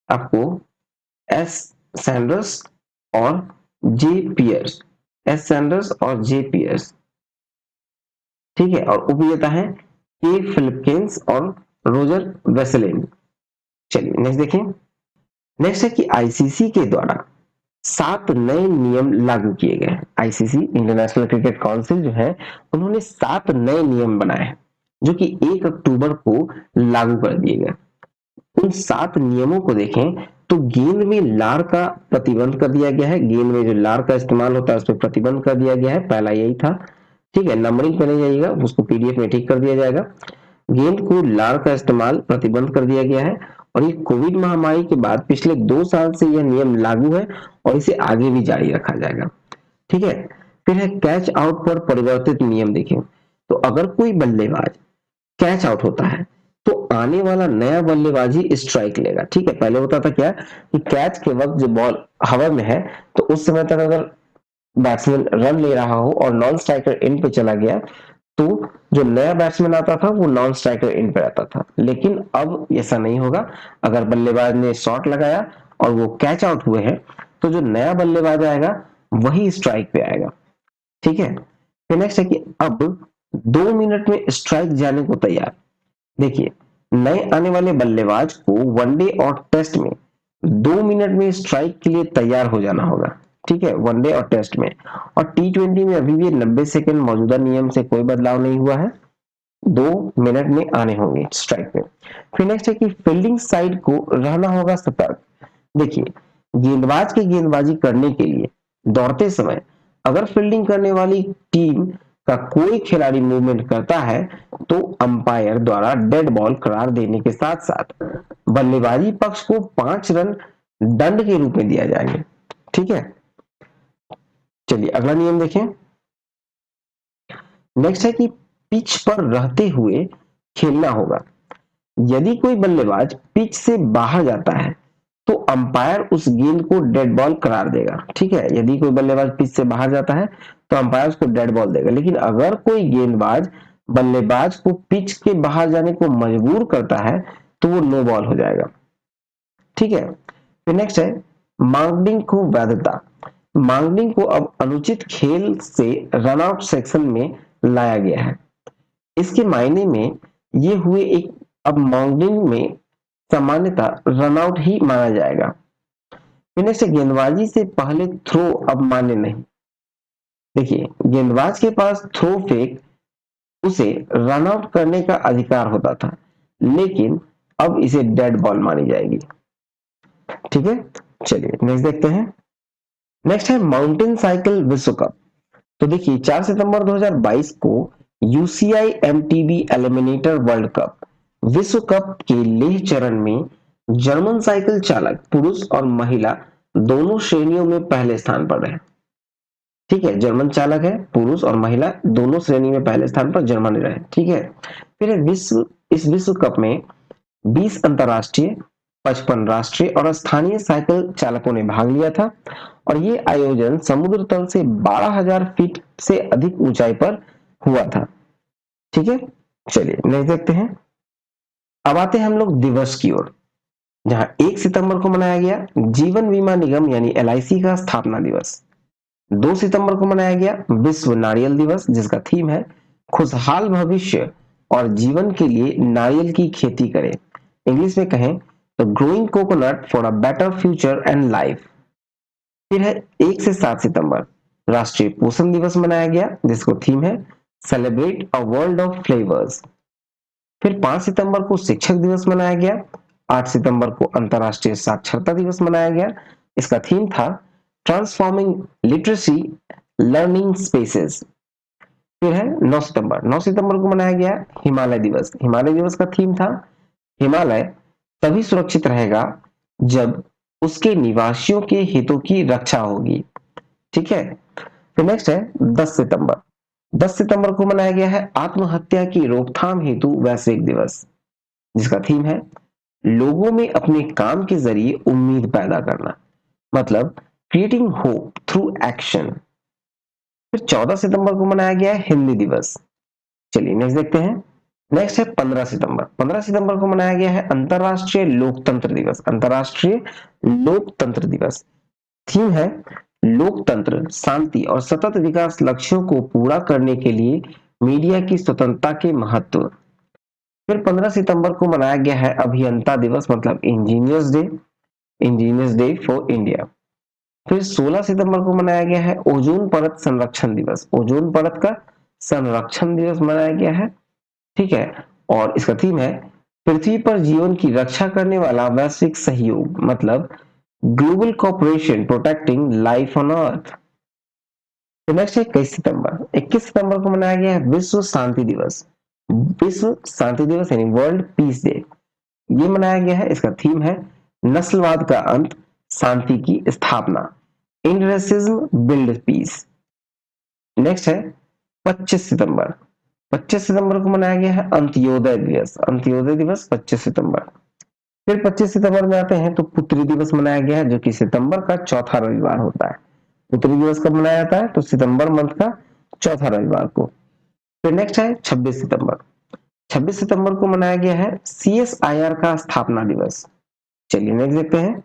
आपको एस सैंडर्स और जे पियर्स, एस सैंडर्स और जे पियर्स, ठीक है। और उपविजेता है के फिलिपकिंस और रोजर वेसलिन। चलिए नेक्स्ट देखें। नेक्स्ट है कि आईसीसी के द्वारा 7 नए नियम लागू किए गए हैं। आईसीसी इंटरनेशनल क्रिकेट काउंसिल जो है उन्होंने 7 नए नियम बनाए हैं जो कि 1 अक्टूबर को लागू कर दिए गए। उन 7 नियमों को देखें तो गेंद में लार का प्रतिबंध कर दिया गया है, गेंद में जो लार का इस्तेमाल होता है उस पर प्रतिबंध कर दिया गया है, पहला यही था, ठीक है। नंबरिंग पे नहीं जाइएगा, उसको पीडीएफ में ठीक कर दिया जाएगा। गेंद को लार का इस्तेमाल प्रतिबंध कर दिया गया है और ये कोविड महामारी के बाद पिछले 2 साल से यह नियम लागू है और इसे आगे भी जारी रखा जाएगा, ठीक है। फिर है कैच आउट पर परिवर्तित नियम। देखें तो अगर कोई बल्लेबाज कैच आउट होता है तो आने वाला नया बल्लेबाज ही स्ट्राइक लेगा, ठीक है। पहले होता था क्या कि कैच के वक्त जो बॉल हवा में है तो उस समय तक अगर बैट्समैन रन ले रहा हो और नॉन स्ट्राइकर इन पे चला गया तो जो नया बैट्समैन आता था वो नॉन स्ट्राइकर इन पे आता था। लेकिन अब ऐसा नहीं होगा, अगर बल्लेबाज ने शॉट लगाया और वो कैच आउट हुए हैं तो जो नया बल्लेबाज आएगा वही स्ट्राइक पे आएगा, ठीक है। फिर नेक्स्ट है कि अब 2 मिनट में स्ट्राइक जाने को तैयार। देखिए नए आने वाले बल्लेबाज को वनडे और टेस्ट में 2 मिनट में स्ट्राइक के लिए तैयार हो जाना होगा, ठीक है, वनडे और टेस्ट में। और टी20 में अभी भी 90 सेकंड मौजूदा नियम से कोई बदलाव नहीं हुआ है, 2 मिनट में आने होंगे स्ट्राइक में। फिर नेक्स्ट है कि फील्डिंग साइड को रहना होगा सतर्क। देखिए गेंदबाज की गेंदबाजी करने के लिए दौड़ते समय अगर फील्डिंग करने वाली टीम का कोई खिलाड़ी मूवमेंट करता है तो अंपायर द्वारा डेड बॉल करार देने के साथ साथ बल्लेबाजी पक्ष को 5 रन दंड के रूप में दिया जाएंगे, ठीक है। चलिए अगला नियम देखें। नेक्स्ट है कि पिच पर रहते हुए खेलना होगा। यदि कोई बल्लेबाज पिच से बाहर जाता है तो अंपायर उस गेंद को डेड बॉल करार देगा, ठीक है। यदि कोई बल्लेबाज पिच से बाहर जाता है तो अंपायर उसको डेड बॉल देगा। लेकिन अगर कोई गेंदबाज बल्लेबाज को पिच के बाहर जाने को मजबूर करता है तो वो नो बॉल हो जाएगा, ठीक है। फिर नेक्स्ट है मांगडिंग को वैधता। मांगडिंग को अब अनुचित खेल से रन आउट सेक्शन में लाया गया है। इसके मायने में ये हुए एक अब मांगडिंग में सामान्यतः रन आउट ही माना जाएगा। फिर से गेंदबाजी से पहले थ्रो अब मान्य नहीं। देखिए गेंदबाज के पास थ्रो फेंक उसे रन आउट करने का अधिकार होता था, लेकिन अब इसे डेड बॉल मानी जाएगी, ठीक है। चलिए नेक्स्ट देखते हैं। नेक्स्ट है माउंटेन साइकिल विश्व कप। तो देखिए 4 सितंबर 2022 को UCI MTB eliminator world cup विश्व कप के लेह चरण में जर्मन साइकिल चालक पुरुष और महिला दोनों श्रेणियों में पहले स्थान पर रहे, ठीक है। जर्मन चालक है, पुरुष और महिला दोनों श्रेणी में पहले स्थान पर जर्मन रहे, ठीक है। फिर इस विश्व कप में 20 अंतरराष्ट्रीय, 55 राष्ट्रीय और स्थानीय साइकिल चालकों ने भाग लिया था और ये आयोजन समुद्र तल से 12,000 फीट से अधिक ऊंचाई पर हुआ था, ठीक है। चलिए नेक्स्ट देखते हैं। अब आते हैं हम लोग दिवस की ओर, जहां 1 सितंबर को मनाया गया जीवन बीमा निगम यानी एलआईसी का स्थापना दिवस। 2 सितंबर को मनाया गया विश्व नारियल दिवस जिसका थीम है खुशहाल भविष्य और जीवन के लिए नारियल की खेती करें। इंग्लिश में कहें तो growing coconut for a better future and life. फिर है 1 से 7 सितंबर राष्ट्रीय पोषण दिवस मनाया गया जिसको थीम है celebrate a world of flavours. फिर 5 सितंबर को शिक्षक दिवस मनाया गया। 8 सितंबर को अंतरराष्ट्रीय साक्षरता दिवस मनाया गया, इसका थीम था ट्रांसफॉर्मिंग लिटरेसी लर्निंग स्पेसेस। फिर है 9 सितंबर 9 सितंबर को मनाया गया हिमालय दिवस। हिमालय दिवस का थीम था हिमालय तभी सुरक्षित रहेगा जब उसके निवासियों के हितों की रक्षा होगी, ठीक है। फिर नेक्स्ट है 10 सितंबर 10 सितंबर को मनाया गया है आत्महत्या की रोकथाम हेतु वैश्विक दिवस। जिसका थीम है लोगों में अपने काम के जरिए उम्मीद पैदा करना, मतलब क्रिएटिंग होप थ्रू एक्शन। फिर 14 सितंबर को मनाया गया है हिंदी दिवस। चलिए नेक्स्ट देखते हैं। नेक्स्ट है 15 सितंबर। 15 सितंबर को मनाया गया है अंतरराष्ट्रीय लोकतंत्र दिवस। अंतरराष्ट्रीय लोकतंत्र दिवस। थीम है लोकतंत्र, शांति और सतत विकास लक्ष्यों को पूरा करने के लिए मीडिया की स्वतंत्रता के महत्व। फिर 15 सितंबर को मनाया गया है अभियंता दिवस, मतलब engineers day, engineers day for India. फिर 16 सितंबर को मनाया गया है ओजोन परत संरक्षण दिवस। ओजोन परत का संरक्षण दिवस मनाया गया है, ठीक है। और इसका थीम है पृथ्वी पर जीवन की रक्षा करने वाला वैश्विक सहयोग, मतलब global cooperation protecting life on earth. तो नेक्स्ट है 21 सितंबर। 21 सितंबर को मनाया गया है विश्व शांति दिवस। विश्व शांति दिवस यानी वर्ल्ड पीस डे, ये मनाया गया है। इसका थीम है नस्लवाद का अंत, शांति की स्थापना, end racism build peace. Next है 25 सितंबर। 25 सितंबर को मनाया गया है अंत्योदय दिवस। अंत्योदय दिवस 25 सितंबर। फिर 25 सितंबर में आते हैं तो पुत्री दिवस मनाया गया है, जो कि सितंबर का चौथा रविवार होता है। पुत्री दिवस कब मनाया जाता है? तो सितंबर मंथ का चौथा रविवार को। फिर नेक्स्ट है 26 सितंबर। 26 सितंबर को मनाया गया है CSIR का स्थापना दिवस। चलिए नेक्स्ट देखते हैं।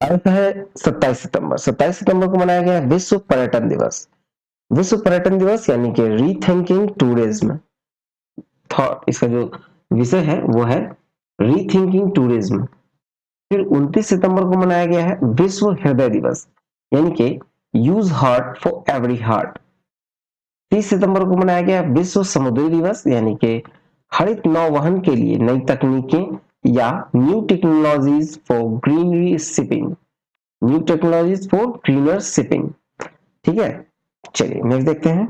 अब है 27 सितंबर। 27 सितंबर को मनाया गया है विश्व पर्यटन दिवस। विश्व पर्यटन दिवस यानी कि रीथिंकिंग टूरिज्म। थॉट, इसका जो विषय है वो है रीथिंकिंग टूरिज्म। फिर 29 सितंबर को मनाया गया है विश्व हृदय दिवस, यानी कि use heart for every heart. 30 सितंबर को मनाया गया विश्व समुद्री दिवस, यानी कि हरित नौवहन के लिए नई तकनीकें या new technologies for greenery shipping, new technologies for greener shipping, ठीक है। चलिए नेक्स्ट देखते हैं।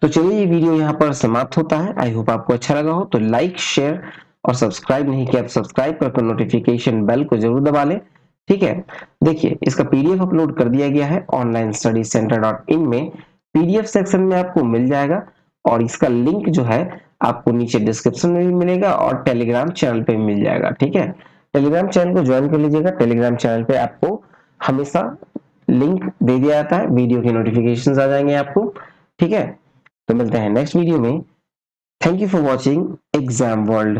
तो चलिए ये वीडियो यहाँ पर समाप्त होता है। आई होप आपको अच्छा लगा हो, तो लाइक शेयर और सब्सक्राइब नहीं किया तो सब्सक्राइब करके नोटिफिकेशन बेल को जरूर दबा लें, ठीक है। देखिए इसका पीडीएफ अपलोड कर दिया गया है onlinestudycenter.in में, पीडीएफ सेक्शन में आपको मिल जाएगा और इसका लिंक जो है आपको नीचे डिस्क्रिप्शन में भी मिलेगा और टेलीग्राम चैनल पे भी मिल जाएगा, ठीक है। टेलीग्राम चैनल को ज्वाइन कर लीजिएगा। टेलीग्राम चैनल पे आपको हमेशा लिंक दे दिया जाता है, वीडियो के नोटिफिकेशन आ जाएंगे आपको, ठीक है। तो मिलते हैं नेक्स्ट वीडियो में। Thank you for watching exam world.